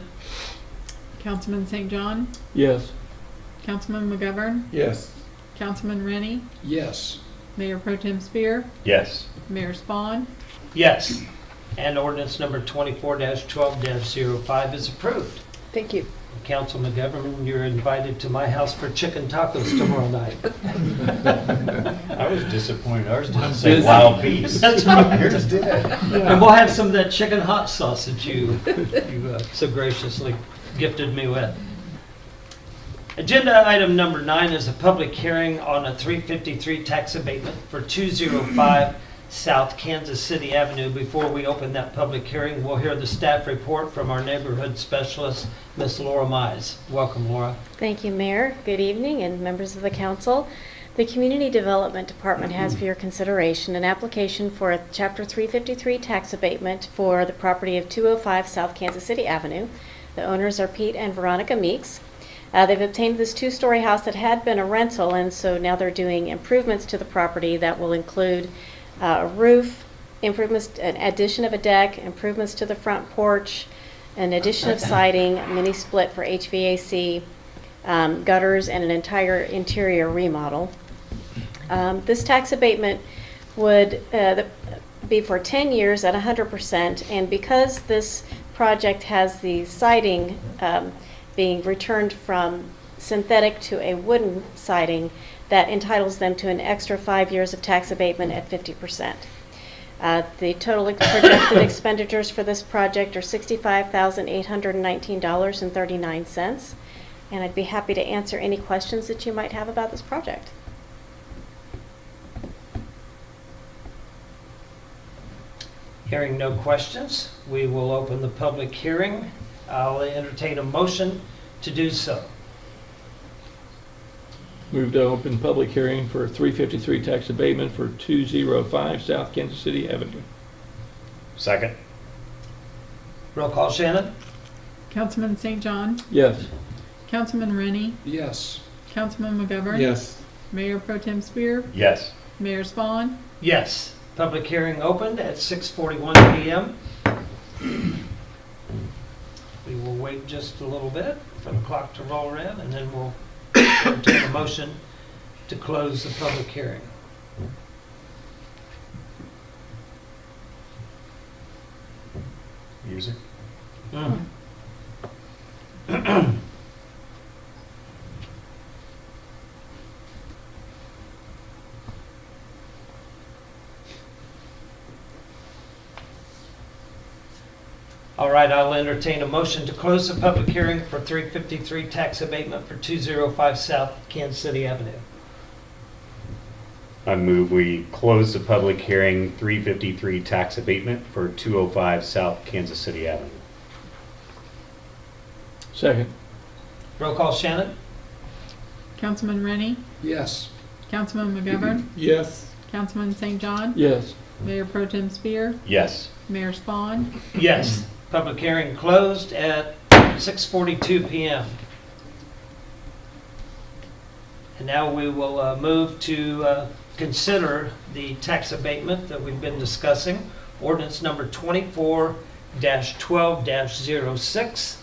Councilman St. John, Yes. Councilman McGovern, Yes. Councilman Rennie, Yes. Mayor Pro Tem Spear, Yes. Mayor Spawn, Yes. And ordinance number 24-12-05 is approved. Thank you. Council McGovern, you're invited to my house for chicken tacos tomorrow night. I was disappointed. Ours didn't say wild beast. That's right. Yours did. And we'll have some of that chicken hot sauce that you so graciously gifted me with. Agenda item number 9 is a public hearing on a 353 tax abatement for 205 South Kansas City Avenue. Before we open that public hearing, we'll hear the staff report from our neighborhood specialist, Ms. Laura Mize. Welcome, Laura. Thank you, Mayor. Good evening, and members of the council. The Community Development Department has for your consideration an application for a Chapter 353 tax abatement for the property of 205 South Kansas City Avenue. The owners are Pete and Veronica Meeks. They've obtained this 2-story house that had been a rental, and so now they're doing improvements to the property that will include a roof, improvements, an addition of a deck, improvements to the front porch, an addition of siding, a mini split for HVAC, gutters, and an entire interior remodel. This tax abatement would be for 10 years at 100%, and because this project has the siding being returned from synthetic to a wooden siding, that entitles them to an extra 5 years of tax abatement at 50%. The total projected expenditures for this project are $65,819.39, and I'd be happy to answer any questions that you might have about this project. Hearing no questions, we will open the public hearing. I'll entertain a motion to do so. Move to open public hearing for 353 tax abatement for 205 South Kansas City Avenue. Second. Roll call, Shannon? Councilman St. John, Yes. Councilman Rennie, Yes. Councilman McGovern, Yes. Mayor Pro Tem Spear, Yes. Mayor Spawn, Yes. Public hearing opened at 6:41 p.m. We will wait just a little bit for the clock to roll in, and then we'll entertain a motion to close the public hearing. Music. All right, I'll entertain a motion to close the public hearing for 353 tax abatement for 205 South Kansas City Avenue. I move we close the public hearing 353 tax abatement for 205 South Kansas City Avenue. Second. Roll call, Shannon? Councilman Rennie, Yes. Councilman McGovern, Yes. Councilman St. John, Yes. Mayor Pro Tem Spear, Yes. Mayor Spawn, Yes. Public hearing closed at 6:42 p.m. And now we will move to consider the tax abatement that we've been discussing, ordinance number 24-12-06,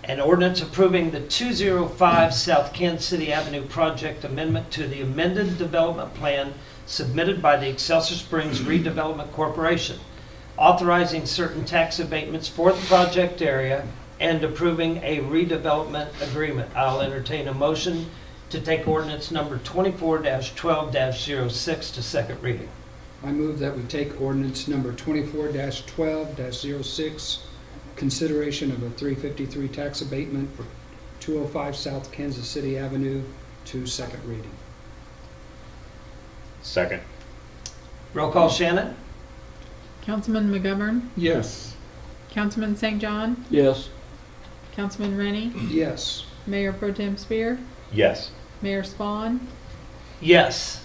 an ordinance approving the 205 South Kansas City Avenue project amendment to the amended development plan submitted by the Excelsior Springs Redevelopment Corporation, authorizing certain tax abatements for the project area and approving a redevelopment agreement. I'll entertain a motion to take ordinance number 24-12-06 to second reading. I move that we take ordinance number 24-12-06, consideration of a 353 tax abatement for 205 South Kansas City Avenue to second reading. Second. Roll call, Shannon? Councilman McGovern, Yes. Councilman St. John, Yes. Councilman Rennie, Yes. Mayor Pro Tem Spear, Yes. Mayor Spawn, Yes.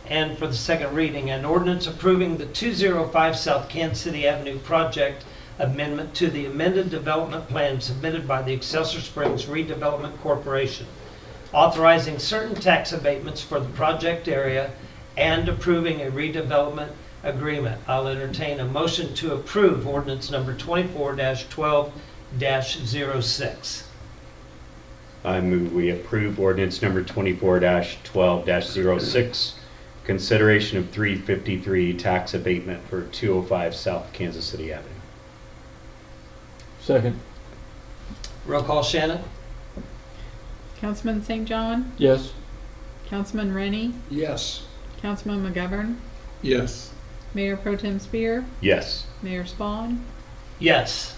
And for the second reading, an ordinance approving the 205 South Kansas City Avenue project amendment to the amended development plan submitted by the Excelsior Springs Redevelopment Corporation, authorizing certain tax abatements for the project area and approving a redevelopment agreement. I'll entertain a motion to approve ordinance number 24-12-06. I move we approve ordinance number 24-12-06, consideration of 353 tax abatement for 205 South Kansas City Avenue. Second. Roll call, Shannon? Councilman St. John, Yes. Councilman Rennie, Yes. Councilman McGovern, Yes. Mayor Pro Tem Spear, Yes. Mayor Spawn, Yes.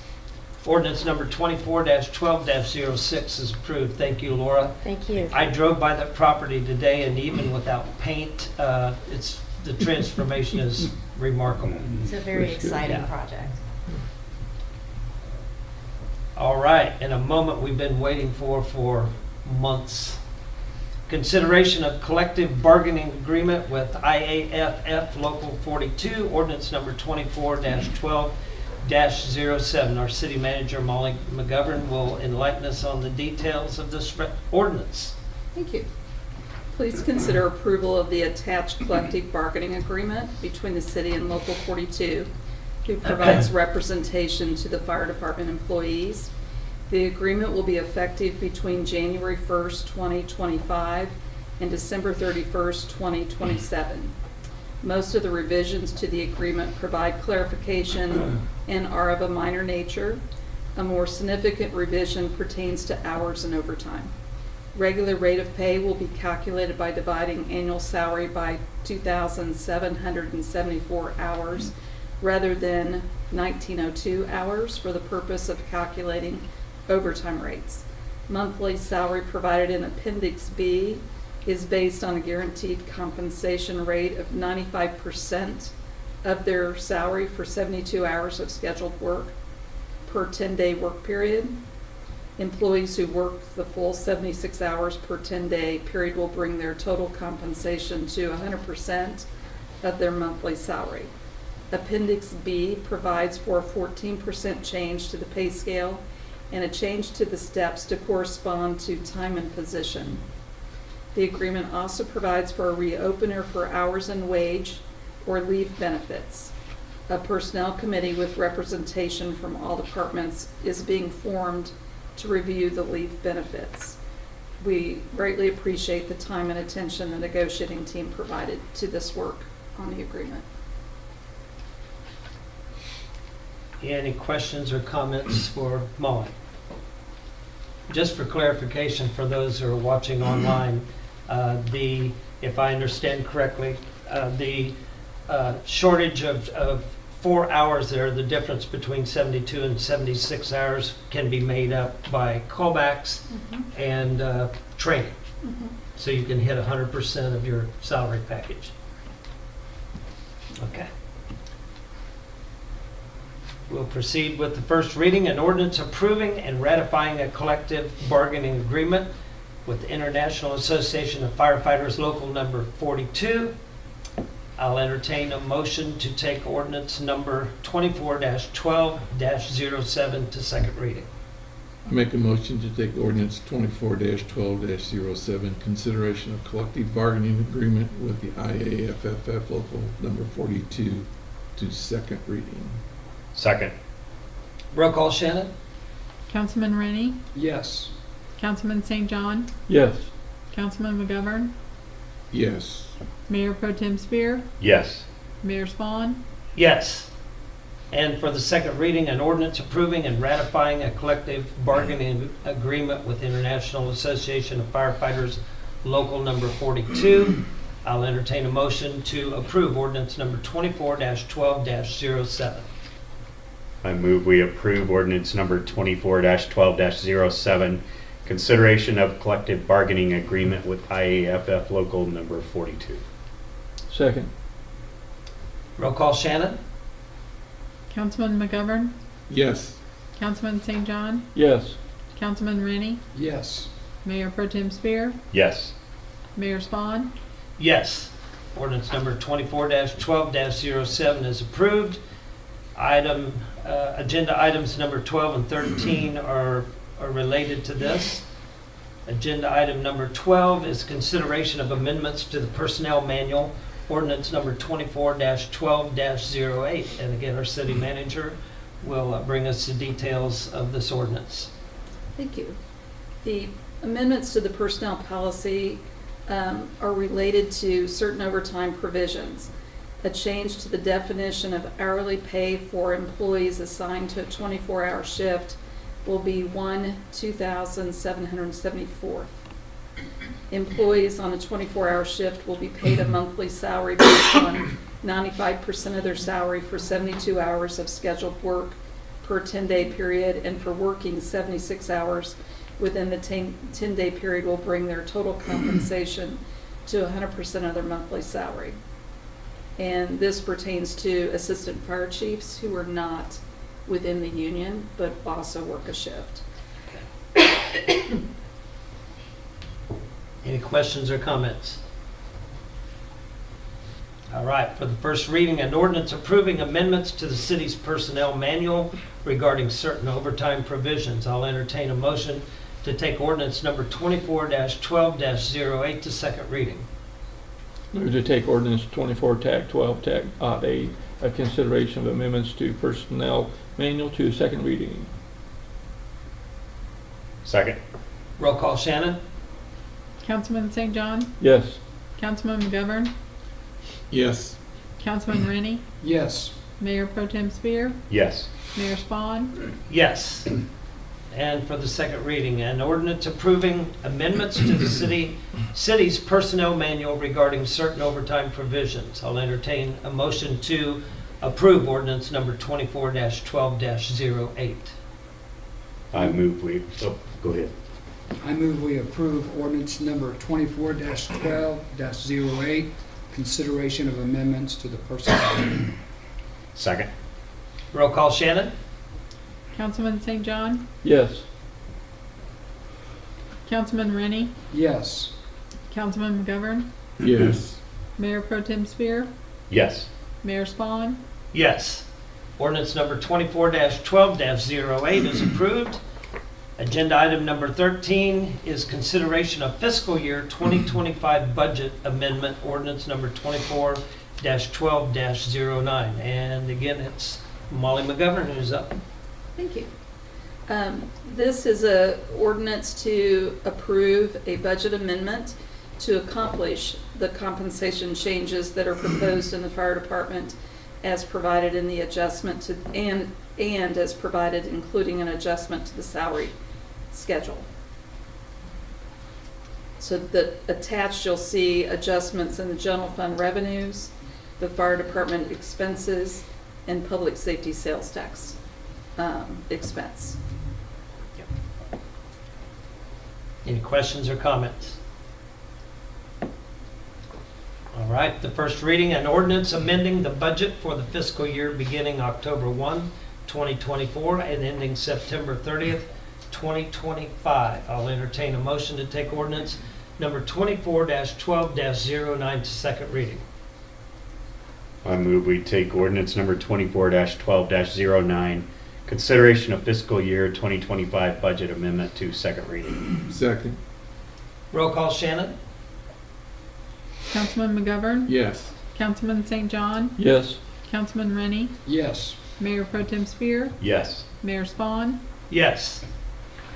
Ordinance number 24-12-06 is approved. Thank you, Laura. Thank you. I drove by that property today, and even without paint, the transformation is remarkable. It's a very That's good. exciting Yeah. project. All right, in a moment we've been waiting for months. Consideration of collective bargaining agreement with IAFF Local 42, ordinance number 24-12-07. Our city manager, Molly McGovern, will enlighten us on the details of this ordinance. Thank you. Please consider approval of the attached collective bargaining agreement between the city and Local 42, who provides representation to the fire department employees. The agreement will be effective between January 1st, 2025 and December 31st, 2027. Most of the revisions to the agreement provide clarification and are of a minor nature. A more significant revision pertains to hours and overtime. Regular rate of pay will be calculated by dividing annual salary by 2,774 hours rather than 1902 hours for the purpose of calculating overtime rates. Monthly salary provided in Appendix B is based on a guaranteed compensation rate of 95% of their salary for 72 hours of scheduled work per 10-day work period. Employees who work the full 76 hours per 10-day period will bring their total compensation to 100% of their monthly salary. Appendix B provides for a 14% change to the pay scale and a change to the steps to correspond to time and position. The agreement also provides for a reopener for hours and wage or leave benefits. A personnel committee with representation from all departments is being formed to review the leave benefits. We greatly appreciate the time and attention the negotiating team provided to this work on the agreement. Any questions or comments for Molly? Just for clarification for those who are watching online, if I understand correctly, the shortage of 4 hours there, the difference between 72 and 76 hours can be made up by callbacks and training. So you can hit 100% of your salary package. Okay. We'll proceed with the first reading, an ordinance approving and ratifying a collective bargaining agreement with the International Association of Firefighters Local Number 42. I'll entertain a motion to take ordinance number 24-12-07 to second reading. I make a motion to take ordinance 24-12-07, consideration of collective bargaining agreement with the IAFF Local Number 42 to second reading. Second. Roll call, Shannon? Councilman Rennie, Yes. Councilman St. John, Yes. Councilman McGovern, Yes. Mayor Pro Tem Spear, Yes. Mayor Spawn, Yes. And for the second reading, an ordinance approving and ratifying a collective bargaining agreement with International Association of Firefighters Local Number 42. I'll entertain a motion to approve ordinance number 24-12-07. I move we approve ordinance number 24-12-07, consideration of collective bargaining agreement with IAFF Local Number 42. Second. Roll call Shannon? Councilman McGovern, Yes. Councilman St. John, Yes. Councilman Rennie, Yes. Mayor Pro Tem Spear, Yes. Mayor Spawn, Yes. Ordinance number 24-12-07 is approved. Agenda items number 12 and 13 are related to this. Agenda item number 12 is consideration of amendments to the Personnel Manual, ordinance number 24-12-08. And again, our city manager will bring us the details of this ordinance. Thank you. The amendments to the personnel policy are related to certain overtime provisions. A change to the definition of hourly pay for employees assigned to a 24-hour shift will be 1/2,774. Employees on a 24-hour shift will be paid a monthly salary based on 95% of their salary for 72 hours of scheduled work per 10-day period, and for working 76 hours within the 10-day period will bring their total compensation to 100% of their monthly salary. And this pertains to assistant fire chiefs who are not within the union but also work a shift. Any questions or comments? All right, for the first reading, an ordinance approving amendments to the city's personnel manual regarding certain overtime provisions. I'll entertain a motion to take ordinance number 24-12-08 to second reading. Move to take ordinance 24-12-8, a consideration of amendments to personnel manual to second reading. Second. Roll call Shannon? Councilman St. John, Yes. Councilman McGovern, Yes. Councilman Rennie, Yes. Mayor Pro Tem Spear, Yes. Mayor Spawn, Yes. And for the second reading, an ordinance approving amendments to the city's personnel manual regarding certain overtime provisions. I'll entertain a motion to approve ordinance number 24-12-08. I move we, oh, go ahead. I move we approve ordinance number 24-12-08, consideration of amendments to the personnel. Second. Roll call Shannon? Councilman St. John, Yes. Councilman Rennie, Yes. Councilman McGovern, Yes. Mayor Pro Tem Spear, Yes. Mayor Spawn, Yes. Ordinance number 24-12-08 is approved. Agenda item number 13 is consideration of fiscal year 2025 budget amendment, ordinance number 24-12-09. And again, it's Molly McGovern who's up. Thank you. This is an ordinance to approve a budget amendment to accomplish the compensation changes that are proposed in the fire department as provided in the adjustment to, and as provided including an adjustment to the salary schedule. So that attached you'll see adjustments in the general fund revenues, the fire department expenses, and public safety sales tax expense. Any questions or comments? All right, the first reading, an ordinance amending the budget for the fiscal year beginning October 1, 2024 and ending September 30th, 2025. I'll entertain a motion to take ordinance number 24-12-09 to second reading. I move we take ordinance number 24-12-09, consideration of fiscal year 2025 budget amendment to second reading. Second. Roll call Shannon? Councilman McGovern, Yes. Councilman St. John, Yes. Councilman Rennie, Yes. Mayor Pro Tem Spear, Yes. Mayor Spawn, Yes.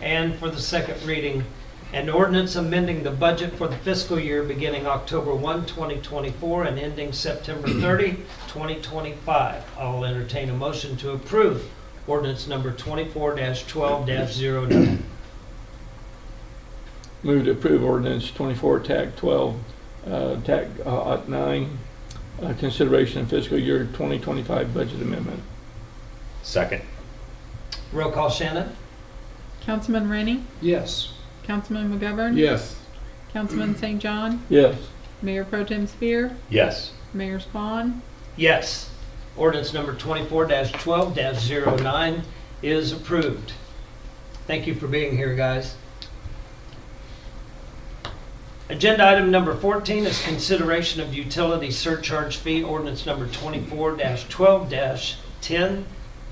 And for the second reading, an ordinance amending the budget for the fiscal year beginning October 1, 2024 and ending September 30, 2025. I'll entertain a motion to approve ordinance number 24-12-09. Move to approve ordinance 24-12-9, consideration of fiscal year 2025 budget amendment. Second. Roll call Shannon? Councilman Rennie, Yes. Councilman McGovern? Yes. Councilman St. John? Yes. Mayor Pro Tem Spear? Yes. Mayor Spawn? Yes. Ordinance number 24-12-09 is approved. Thank you for being here, guys. Agenda item number 14 is consideration of utility surcharge fee, ordinance number 24-12-10.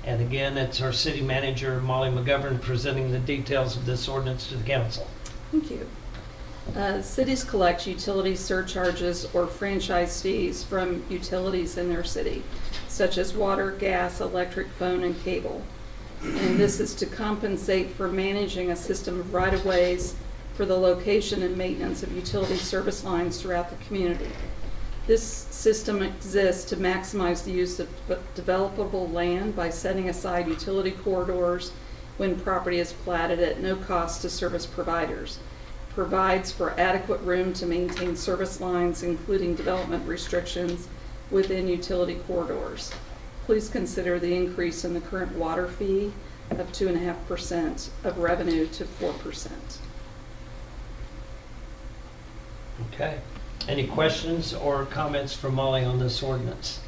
And again, it's our city manager, Molly McGovern, presenting the details of this ordinance to the council. Thank you. Cities collect utility surcharges or franchise fees from utilities in their city, such as water, gas, electric, phone, and cable. And this is to compensate for managing a system of right-of-ways for the location and maintenance of utility service lines throughout the community. This system exists to maximize the use of developable land by setting aside utility corridors when property is platted at no cost to service providers. Provides for adequate room to maintain service lines, including development restrictions within utility corridors. Please consider the increase in the current water fee of 2.5% of revenue to 4%. Okay. Any questions or comments from Molly on this ordinance?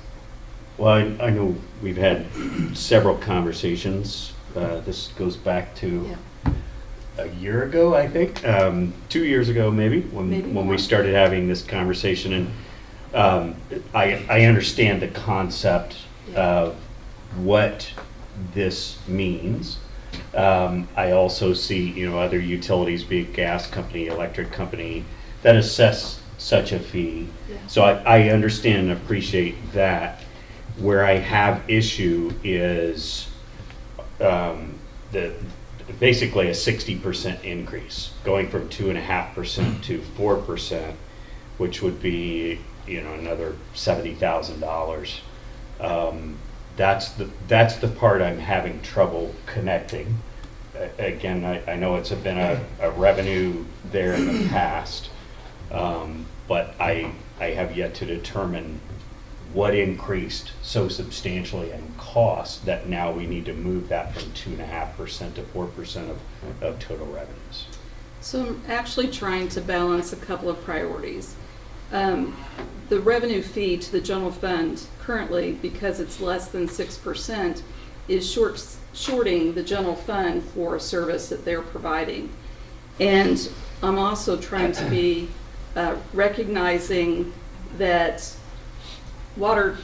Well, I know we've had several conversations. This goes back to a year ago, I think, 2 years ago maybe, when we started having this conversation. And I understand the concept of what this means. I also see, other utilities, be it gas company, electric company, that assess such a fee. So I understand and appreciate that. Where I have issue is basically a 60% increase, going from 2.5% to 4%, which would be another $70,000. That's the part I'm having trouble connecting. Again, I know it's been a revenue there in the past. But I have yet to determine what increased so substantially in cost that now we need to move that from 2.5% to 4% of total revenues. So I'm actually trying to balance a couple of priorities. The revenue fee to the general fund currently, because it's less than 6%, is shorting the general fund for a service that they're providing. And I'm also trying to be recognizing that water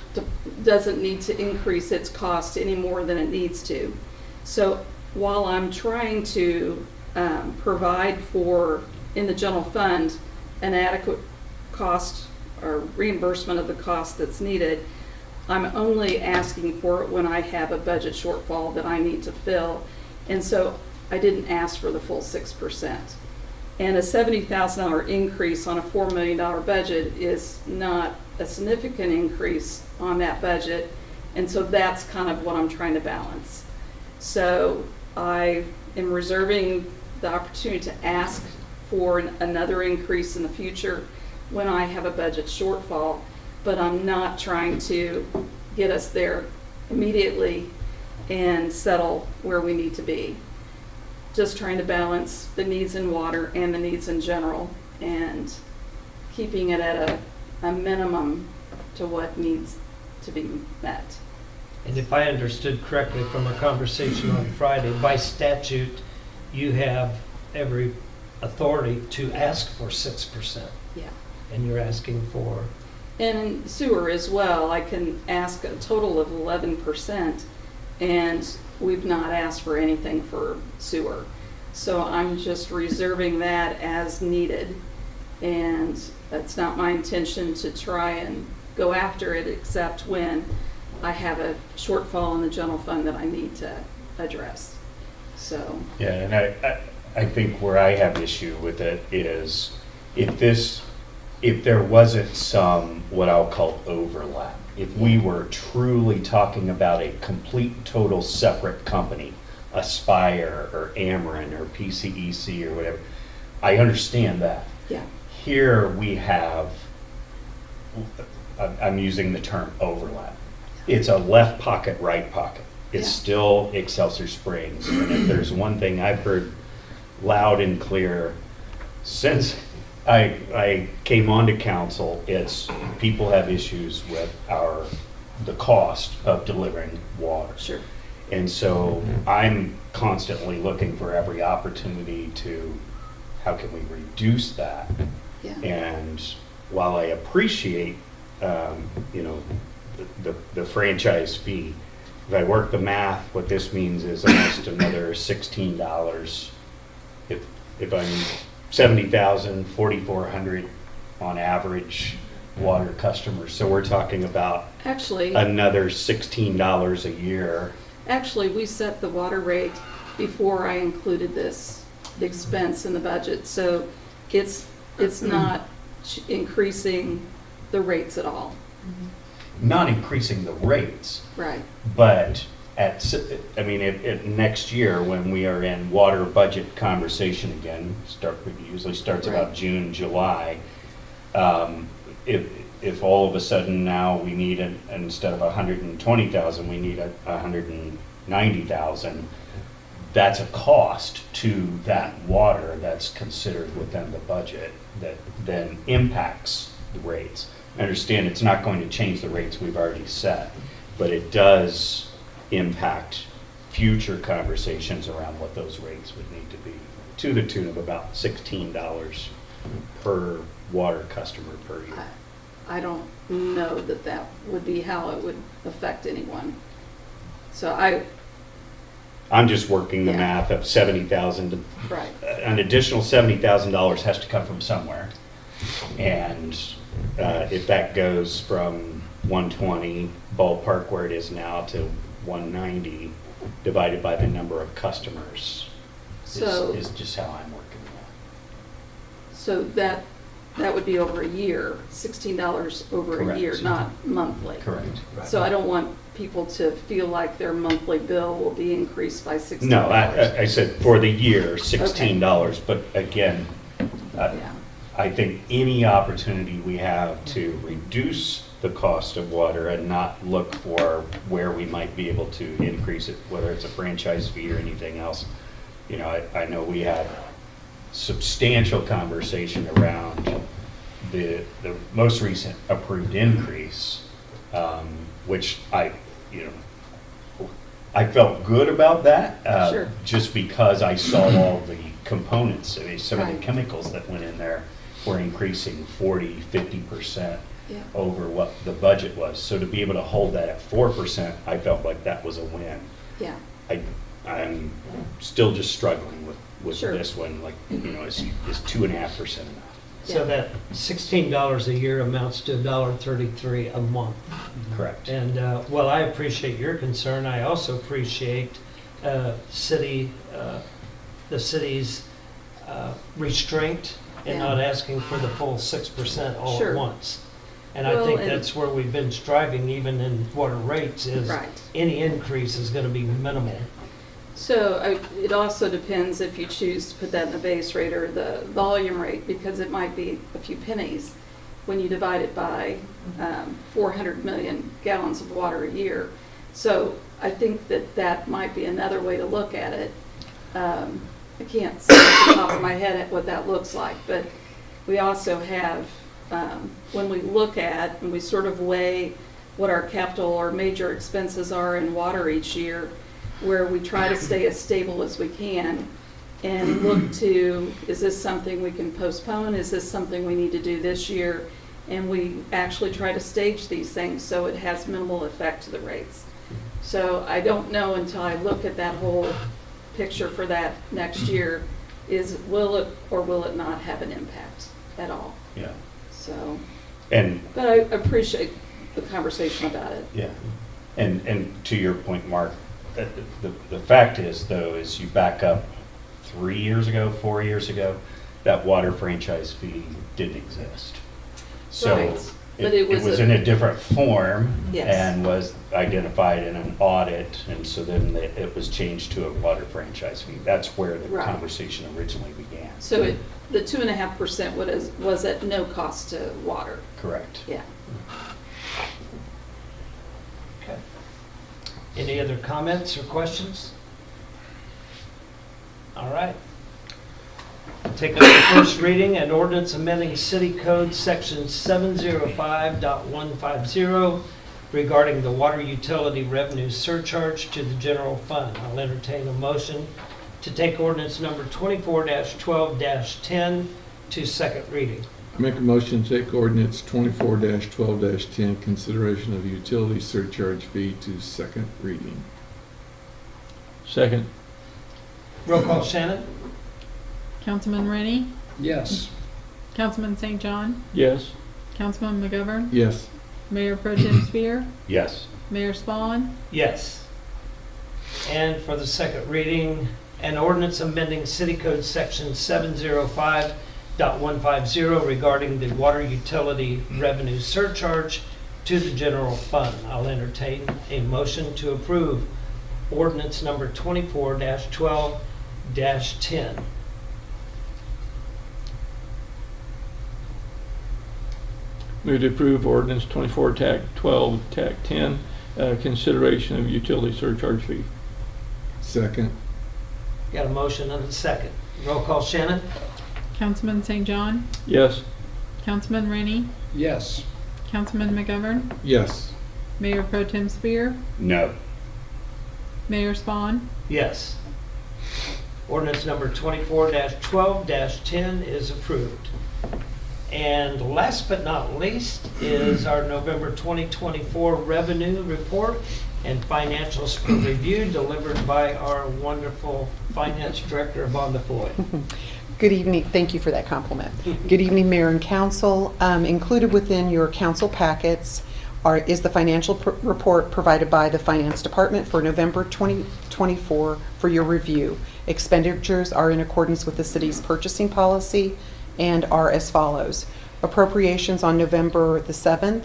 doesn't need to increase its cost any more than it needs to. So while I'm trying to provide for, in the general fund, an adequate cost or reimbursement of the cost that's needed, I'm only asking for it when I have a budget shortfall that I need to fill. And so I didn't ask for the full 6%. And a $70,000 increase on a $4 million budget is not a significant increase on that budget. And so that's kind of what I'm trying to balance. So I am reserving the opportunity to ask for another increase in the future when I have a budget shortfall, but I'm not trying to get us there immediately and settle where we need to be. Just trying to balance the needs in water and the needs in general and keeping it at a minimum to what needs to be met. And if I understood correctly from our conversation on Friday, by statute, you have every authority to ask for 6%. Yeah. And you're asking for? And sewer as well, I can ask a total of 11%, and we've not asked for anything for sewer. So I'm just reserving that as needed, and it's not my intention to try and go after it except when I have a shortfall in the general fund that I need to address. So yeah, and I think where I have issue with it is if there wasn't some what I'll call overlap, if we were truly talking about a complete total separate company, Aspire or Ameren or PCEC or whatever, I understand that. Yeah. Here we have, I'm using the term overlap. It's a left pocket, right pocket. It's still Excelsior Springs. And if there's one thing I've heard loud and clear. Since I came onto council, it's people have issues with the cost of delivering water. Sure. And so I'm constantly looking for every opportunity to, how can we reduce that? Yeah. And while I appreciate, you know, the franchise fee, if I work the math, what this means is almost another $16. If I'm 70,000, 4,400 on average water customers. So we're talking about actually another $16 a year. Actually, we set the water rate before I included this expense in the budget, so it's not increasing the rates at all. Not increasing the rates. Right. But at next year when we are in water budget conversation again, it usually starts Right. about June, July. If all of a sudden now we need instead of 120,000, we need 190,000, that's a cost to that water that's considered within the budget that then impacts the rates. I understand it's not going to change the rates we've already set, but it does impact future conversations around what those rates would need to be, to the tune of about $16 per water customer per year. I don't know that would be how it would affect anyone. So I'm just working the Yeah. math of 70,000. Right. An additional $70,000 has to come from somewhere. And if that goes from 120 ballpark where it is now to 190 divided by the number of customers is just how I'm working that. So that would be over a year, $16 over Correct. a year, not monthly. Correct. So I don't want people to feel like their monthly bill will be increased by $16. No, I said for the year, $16. But again, I think any opportunity we have to reduce the cost of water and not look for where we might be able to increase it, whether it's a franchise fee or anything else. You know, I know we had substantial conversation around the most recent approved increase, which I felt good about that, Sure. just because I saw all the components. I mean, some of Right. the chemicals that went in there were increasing 40, 50% Yeah. over what the budget was. So to be able to hold that at 4%, I felt like that was a win. Yeah. I'm still just struggling with Sure. this one, like, is 2.5% enough? So that $16 a year amounts to $1.33 a month. Correct. And while I appreciate your concern, I also appreciate the city's restraint in Yeah. not asking for the full 6% all Sure. at once. And I Well, think and- that's where we've been striving, even in water rates, is Right. any increase is going to be minimal. So it also depends if you choose to put that in the base rate or the volume rate, because it might be a few pennies when you divide it by 400 million gallons of water a year. So I think that might be another way to look at it. I can't say off the top of my head what that looks like, but we also have, when we look at and we sort of weigh what our capital or major expenses are in water each year, where we try to stay as stable as we can and look to, is this something we can postpone? Is this something we need to do this year? And we actually try to stage these things so it has minimal effect to the rates. So I don't know until I look at that whole picture for that next year, will it or will it not have an impact at all? Yeah. So, And but I appreciate the conversation about it. yeah, and to your point, Mark, the fact is, though, is you back up 3 years ago, 4 years ago, that water franchise fee didn't exist. So Right. But it was in a different form. Yes. And was identified in an audit, and so then it was changed to a water franchise fee. That's where the Right. conversation originally began. So the 2.5% was at no cost to water. Correct. Yeah. Okay. Any other comments or questions? All right. take up the first reading, an ordinance amending City Code Section 705.150 regarding the water utility revenue surcharge to the general fund. I'll entertain a motion to take ordinance number 24-12-10 to second reading. I make a motion to take ordinance 24-12-10, consideration of utility surcharge fee, to second reading. Second. Roll call, Shannon? Councilman Rennie? Yes. Councilman St. John? Yes. Councilman McGovern? Yes. Mayor Pro Tem Spear? Yes. Mayor Spawn? Yes. And for the second reading, an ordinance amending City Code Section 705.150 regarding the water utility revenue surcharge to the general fund. I'll entertain a motion to approve ordinance number 24-12-10. Move to approve ordinance 24-12-10, consideration of utility surcharge fee. Second. Got a motion and a second. Roll call, Shannon? Councilman St. John? Yes. Councilman Rennie? Yes. Councilman McGovern? Yes. Mayor Pro Tem Spear? No. Mayor Spawn? Yes. Ordinance number 24-12-10 is approved. And last but not least is our November 2024 revenue report and financials for review delivered by our wonderful Finance Director, Vonda Floyd. Good evening. Thank you for that compliment. Good evening, Mayor and Council. Included within your council packets is the financial report provided by the Finance Department for November 2024 for your review. Expenditures are in accordance with the city's purchasing policy and are as follows. Appropriations on November the 7th,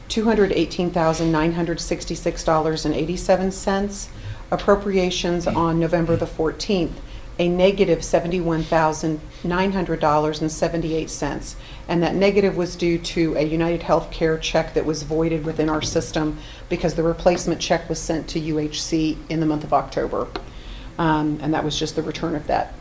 $218,966.87. Appropriations on November the 14th, a negative $71,900.78. And that negative was due to a United Healthcare check that was voided within our system because the replacement check was sent to UHC in the month of October. And that was just the return of that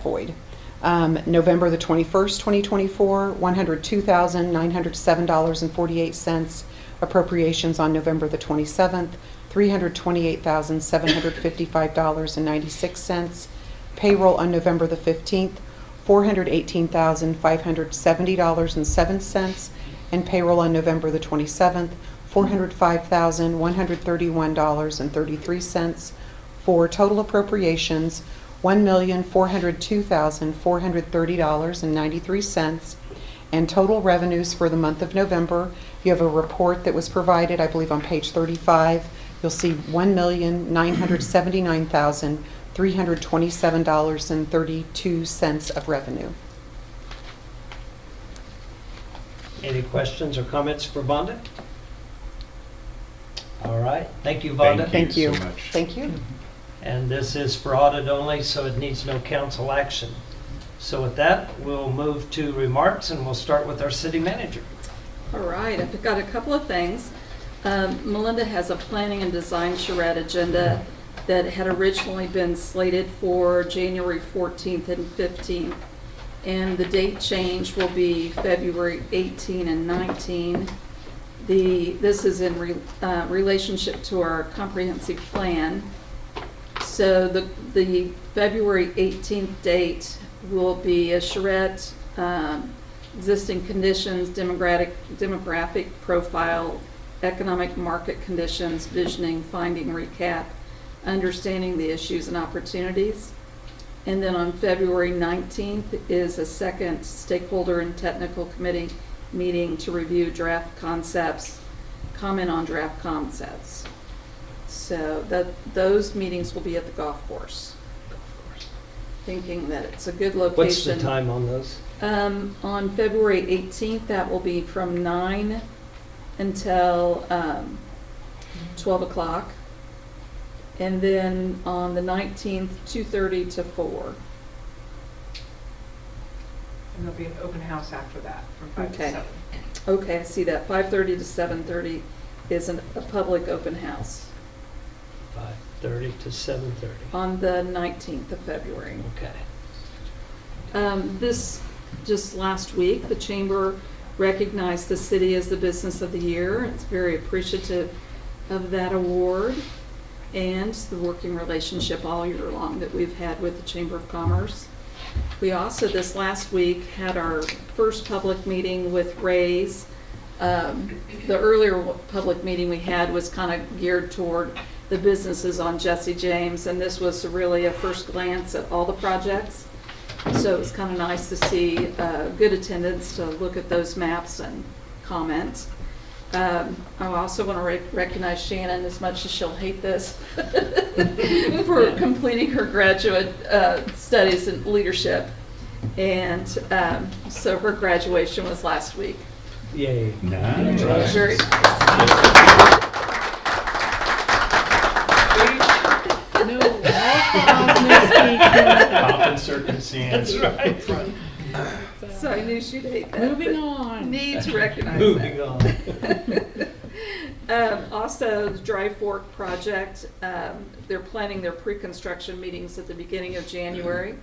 void. November the 21st, 2024, $102,907.48. Appropriations on November the 27th, $328,755.96. Payroll on November the 15th, $418,570.07. And payroll on November the 27th, $405,131.33. For total appropriations, $1,402,430.93. And total revenues for the month of November, you have a report that was provided, I believe, on page 35. You'll see $1,979,327.32 of revenue. Any questions or comments for Vonda? All right. Thank you, Vonda. Thank you so much. Thank you. And this is for audit only, so it needs no council action. So with that, we'll move to remarks, and we'll start with our city manager. All right, I've got a couple of things. Melinda has a planning and design charrette agenda that had originally been slated for January 14th and 15th. And the date change will be February 18 and 19. This is in relationship to our comprehensive plan. So the February 18th date will be a charrette, existing conditions, demographic profile, economic market conditions, visioning, finding, recap, understanding the issues and opportunities. And then on February 19th is a second stakeholder and technical committee meeting to review draft concepts, comment on draft concepts. So those meetings will be at the golf course. Thinking that it's a good location. What's the time on those? On February 18th, that will be from 9 until 12 o'clock. And then on the 19th, 2:30 to 4. And there'll be an open house after that from 5 to 7. Okay, I see that. 5:30 to 7:30 is a public open house. 5:30 to 7:30. On the 19th of February. Okay. This, just last week, the Chamber recognized the city as the Business of the Year. It's very appreciative of that award and the working relationship all year long that we've had with the Chamber of Commerce. We also, this last week, had our first public meeting with Raise. The earlier public meeting we had was kind of geared toward the businesses on Jesse James, and this was really a first glance at all the projects. So it was kind of nice to see good attendance to look at those maps and comments. I also want to recognize Shannon, as much as she'll hate this, for completing her graduate studies in leadership. And so her graduation was last week. Yay. Nice. Very nice. Pomp and circumstance. That's right. So I knew she'd hate that. Moving on. Need to recognize Moving that. Also, the Dry Fork project, they're planning their pre-construction meetings at the beginning of January.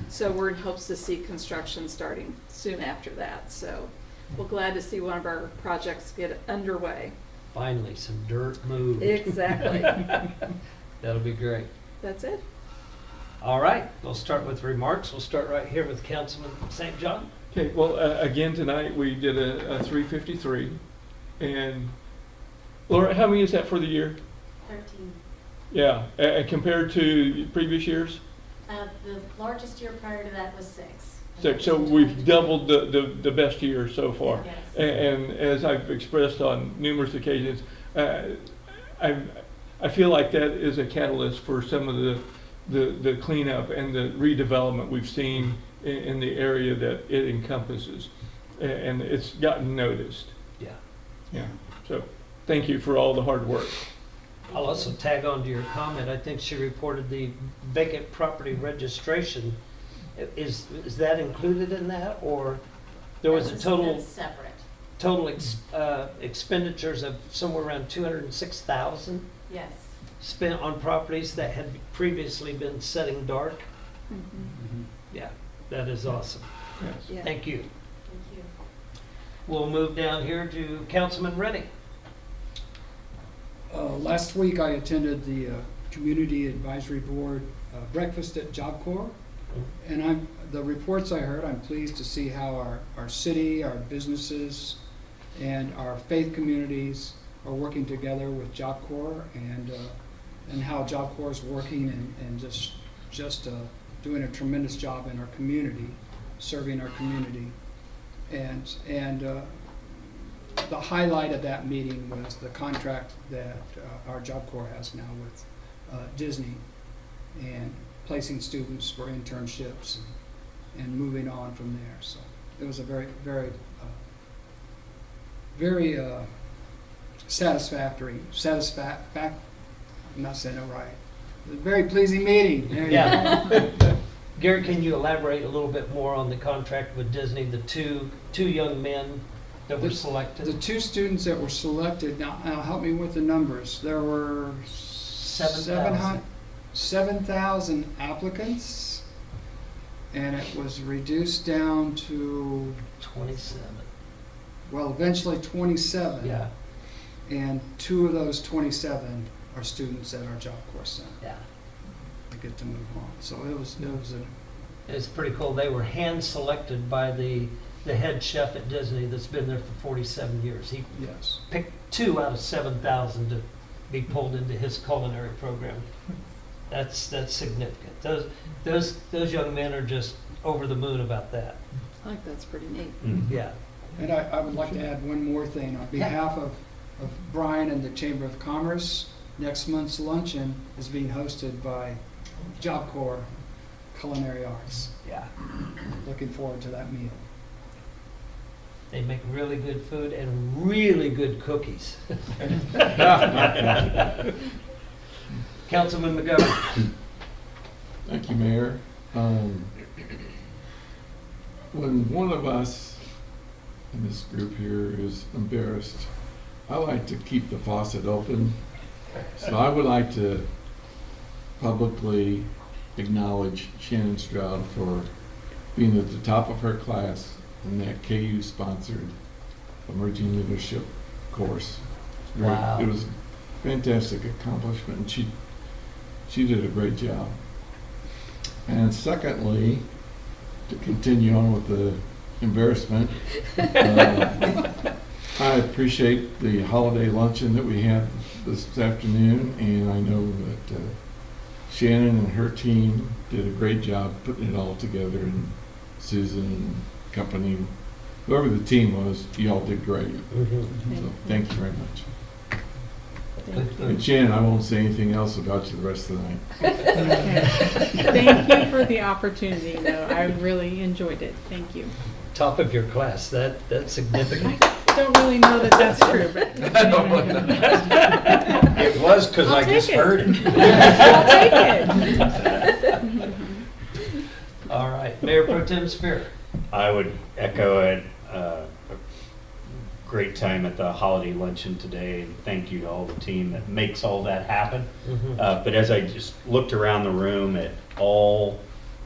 So we're in hopes to see construction starting soon after that. So we're glad to see one of our projects get underway. Finally, some dirt moved. Exactly. That'll be great. That's it. All right, we'll start with remarks. We'll start right here with Councilman St. John. Okay, well, again, tonight we did a 353. And Laura, how many is that for the year? 13. Yeah, compared to previous years? The largest year prior to that was 6. So we've doubled the best year so far. Yes. And as I've expressed on numerous occasions, I feel like that is a catalyst for some of the cleanup and the redevelopment we've seen in the area that it encompasses. And it's gotten noticed. Yeah. Yeah. So thank you for all the hard work. I'll also tag on to your comment. I think she reported the vacant property registration. Is that included in that, or there was a total? That's separate. Total expenditures of somewhere around 206,000. Yes. Spent on properties that had previously been setting dark. Mm-hmm. Yeah, that is awesome. Yes. Yeah. Thank you. Thank you. We'll move down here to Councilman Rennie. Last week I attended the Community Advisory Board breakfast at Job Corps, and the reports I heard, I'm pleased to see how our city, our businesses, and our faith communities are working together with Job Corps, and how Job Corps is working and just doing a tremendous job in our community, serving our community, and the highlight of that meeting was the contract that our Job Corps has now with Disney, and placing students for internships and moving on from there. So it was a very, very, very satisfactory, I'm not saying it right. It was a very pleasing meeting. There you go. Gary, can you elaborate a little bit more on the contract with Disney, the two young men that were selected? The 2 students that were selected, now help me with the numbers. There were 7,000 applicants, and it was reduced down to 27. Well, eventually 27. Yeah. And 2 of those 27 are students at our Job Corps Center. Yeah. They get to move on. So It's pretty cool. They were hand selected by the head chef at Disney that's been there for 47 years. He picked 2 out of 7,000 to be pulled into his culinary program. That's significant. Those young men are just over the moon about that. I think that's pretty neat. Mm-hmm. Yeah. And I would like to add one more thing. On behalf of Brian and the Chamber of Commerce, next month's luncheon is being hosted by Job Corps Culinary Arts. Yeah. Looking forward to that meal. They make really good food and really good cookies. Councilman McGovern. Thank you, Mayor. When one of us in this group here is embarrassed, I like to keep the faucet open. So I would like to publicly acknowledge Shannon Stroud for being at the top of her class in that KU-sponsored emerging leadership course. Wow. It was a fantastic accomplishment, and she did a great job. And secondly, to continue on with the embarrassment, I appreciate the holiday luncheon that we had this afternoon, and I know that Shannon and her team did a great job putting it all together, and Susan and company, whoever the team was, you all did great. So thank you very much. And Shannon, I won't say anything else about you the rest of the night. Thank you for the opportunity, though. I really enjoyed it. Thank you. Top of your class, that's significant. I don't really know that that's true, but It was because I just heard it. I'll take it. All right, Mayor Pro Tem Spear. I would echo it. A great time at the holiday luncheon today, and thank you to all the team that makes all that happen. But as I just looked around the room at all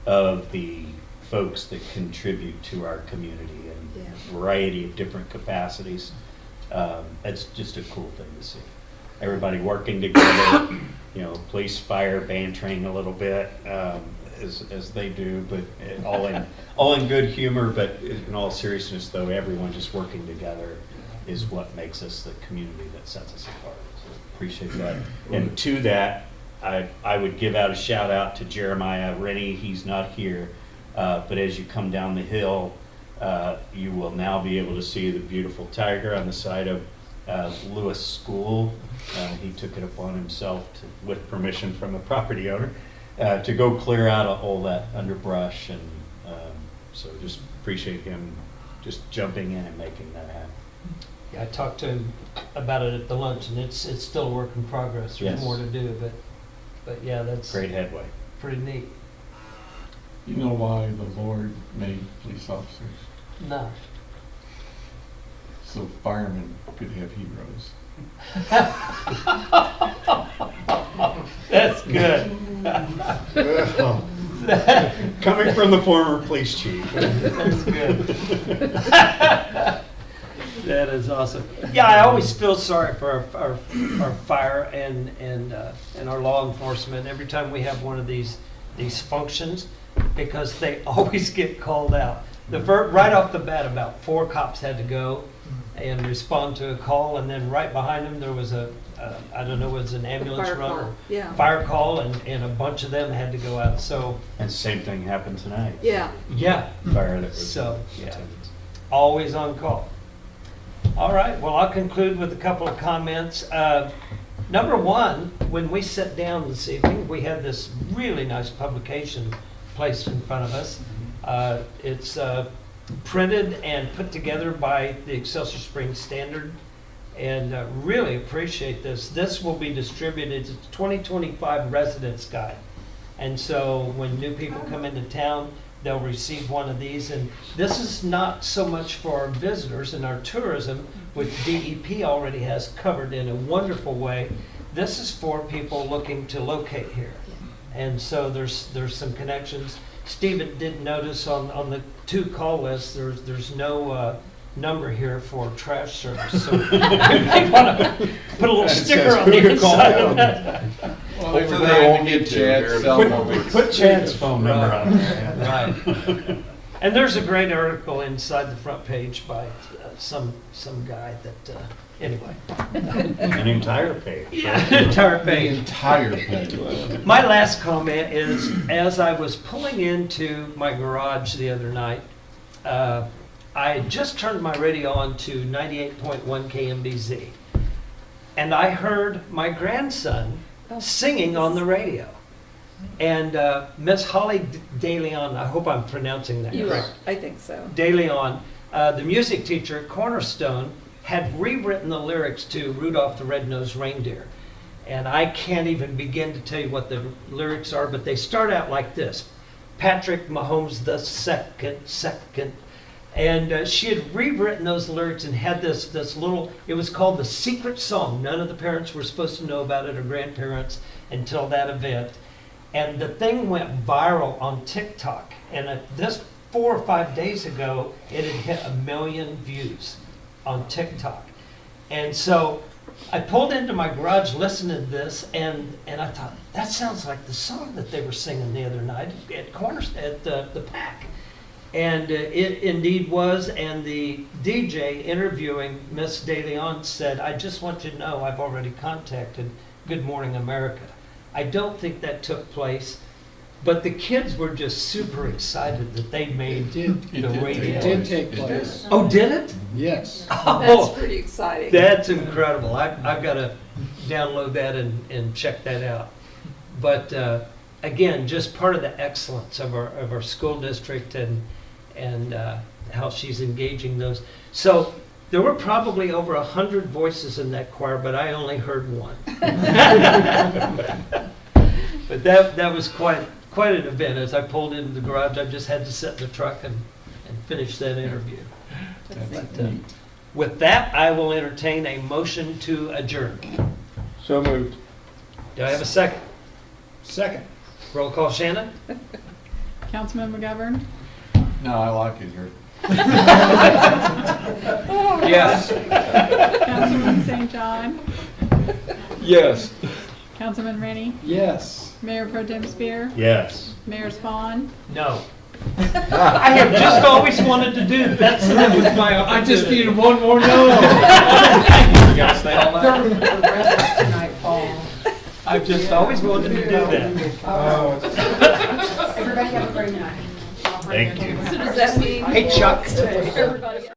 of the folks that contribute to our community in a variety of different capacities, it's just a cool thing to see. Everybody working together, police, fire, bantering a little bit, as they do, but all in good humor. But in all seriousness, though, everyone just working together is what makes us the community that sets us apart. So appreciate that. And to that, I would give out a shout out to Jeremiah Rennie. He's not here, but as you come down the hill, you will now be able to see the beautiful tiger on the side of Lewis School. He took it upon himself, with permission from the property owner, to go clear out all that underbrush, and so just appreciate him just jumping in and making that happen. Yeah, I talked to him about it at the lunch, and it's still a work in progress. There's more to do, but yeah, that's great headway. Pretty neat. You know why the Lord made police officers? No. So firemen could have heroes. That's good. Coming from the former police chief. That's good. That is awesome. Yeah, I always feel sorry for our fire and our law enforcement every time we have one of these functions, because they always get called out. Right off the bat, about 4 cops had to go and respond to a call, and then right behind them there was I don't know, it was an ambulance run or fire call, and a bunch of them had to go out. So, and same thing happened tonight. Yeah. Fire that was always on call. All right, well, I'll conclude with a couple of comments. Number one, when we sat down this evening, we had this really nice publication placed in front of us. It's printed and put together by the Excelsior Springs Standard, and really appreciate this. This will be distributed. It's a 2025 residence guide, and so when new people come into town, they'll receive one of these. And this is not so much for our visitors and our tourism, which DEP already has covered in a wonderful way. This is for people looking to locate here, and so there's some connections. Stephen did notice on the 2 call lists, there's no number here for trash service, so you may want to put a little sticker on the inside of that. Well, hopefully they won't get Chad's cell phone. Put Chad's phone number on there. Right. And there's a great article inside the front page by some guy that anyway. An entire page. Yeah, an entire page. The entire page. My last comment is, as I was pulling into my garage the other night, I had just turned my radio on to 98.1 KMBZ, and I heard my grandson singing on the radio. And Miss Holly DeLeon, I hope I'm pronouncing that correct. I think so. DeLeon, the music teacher at Cornerstone, had rewritten the lyrics to Rudolph the Red-Nosed Reindeer. And I can't even begin to tell you what the lyrics are, but they start out like this: Patrick Mahomes the second. And she had rewritten those lyrics and had this little, it was called The Secret Song. None of the parents were supposed to know about it, or grandparents, until that event. And the thing went viral on TikTok. And this 4 or 5 days ago, it had hit 1 million views on TikTok. And so I pulled into my garage listening to this, and I thought, that sounds like the song that they were singing the other night at the Pack. And it indeed was, and the DJ interviewing Miss De Leon said, I just want you to know I've already contacted Good Morning America. I don't think that took place, but the kids were just super excited that they made the radio. It did take place. Oh, did it? Yes. Oh, That's pretty exciting. That's incredible. I've got to download that and check that out. But again, just part of the excellence of our school district and how she's engaging those. So there were probably over 100 voices in that choir, but I only heard one. But that was quite an event. As I pulled into the garage, I just had to sit in the truck and finish that interview. But, with that, I will entertain a motion to adjourn. So moved. Do I have a second? Second. Roll call, Shannon? Councilman McGovern? No, I like it here. Yes. Councilman St. John? Yes. Councilman Rennie? Yes. Mayor Pro Tem Spear? Yes. Mayor Spawn? No. I have just always wanted to do that. That was my opportunity. I just needed one more no. You gotta stay all night. Tonight, Paul. I've just always wanted to do that. Everybody have a great night. Thank you. So does that mean? Hey, Chuck. Everybody.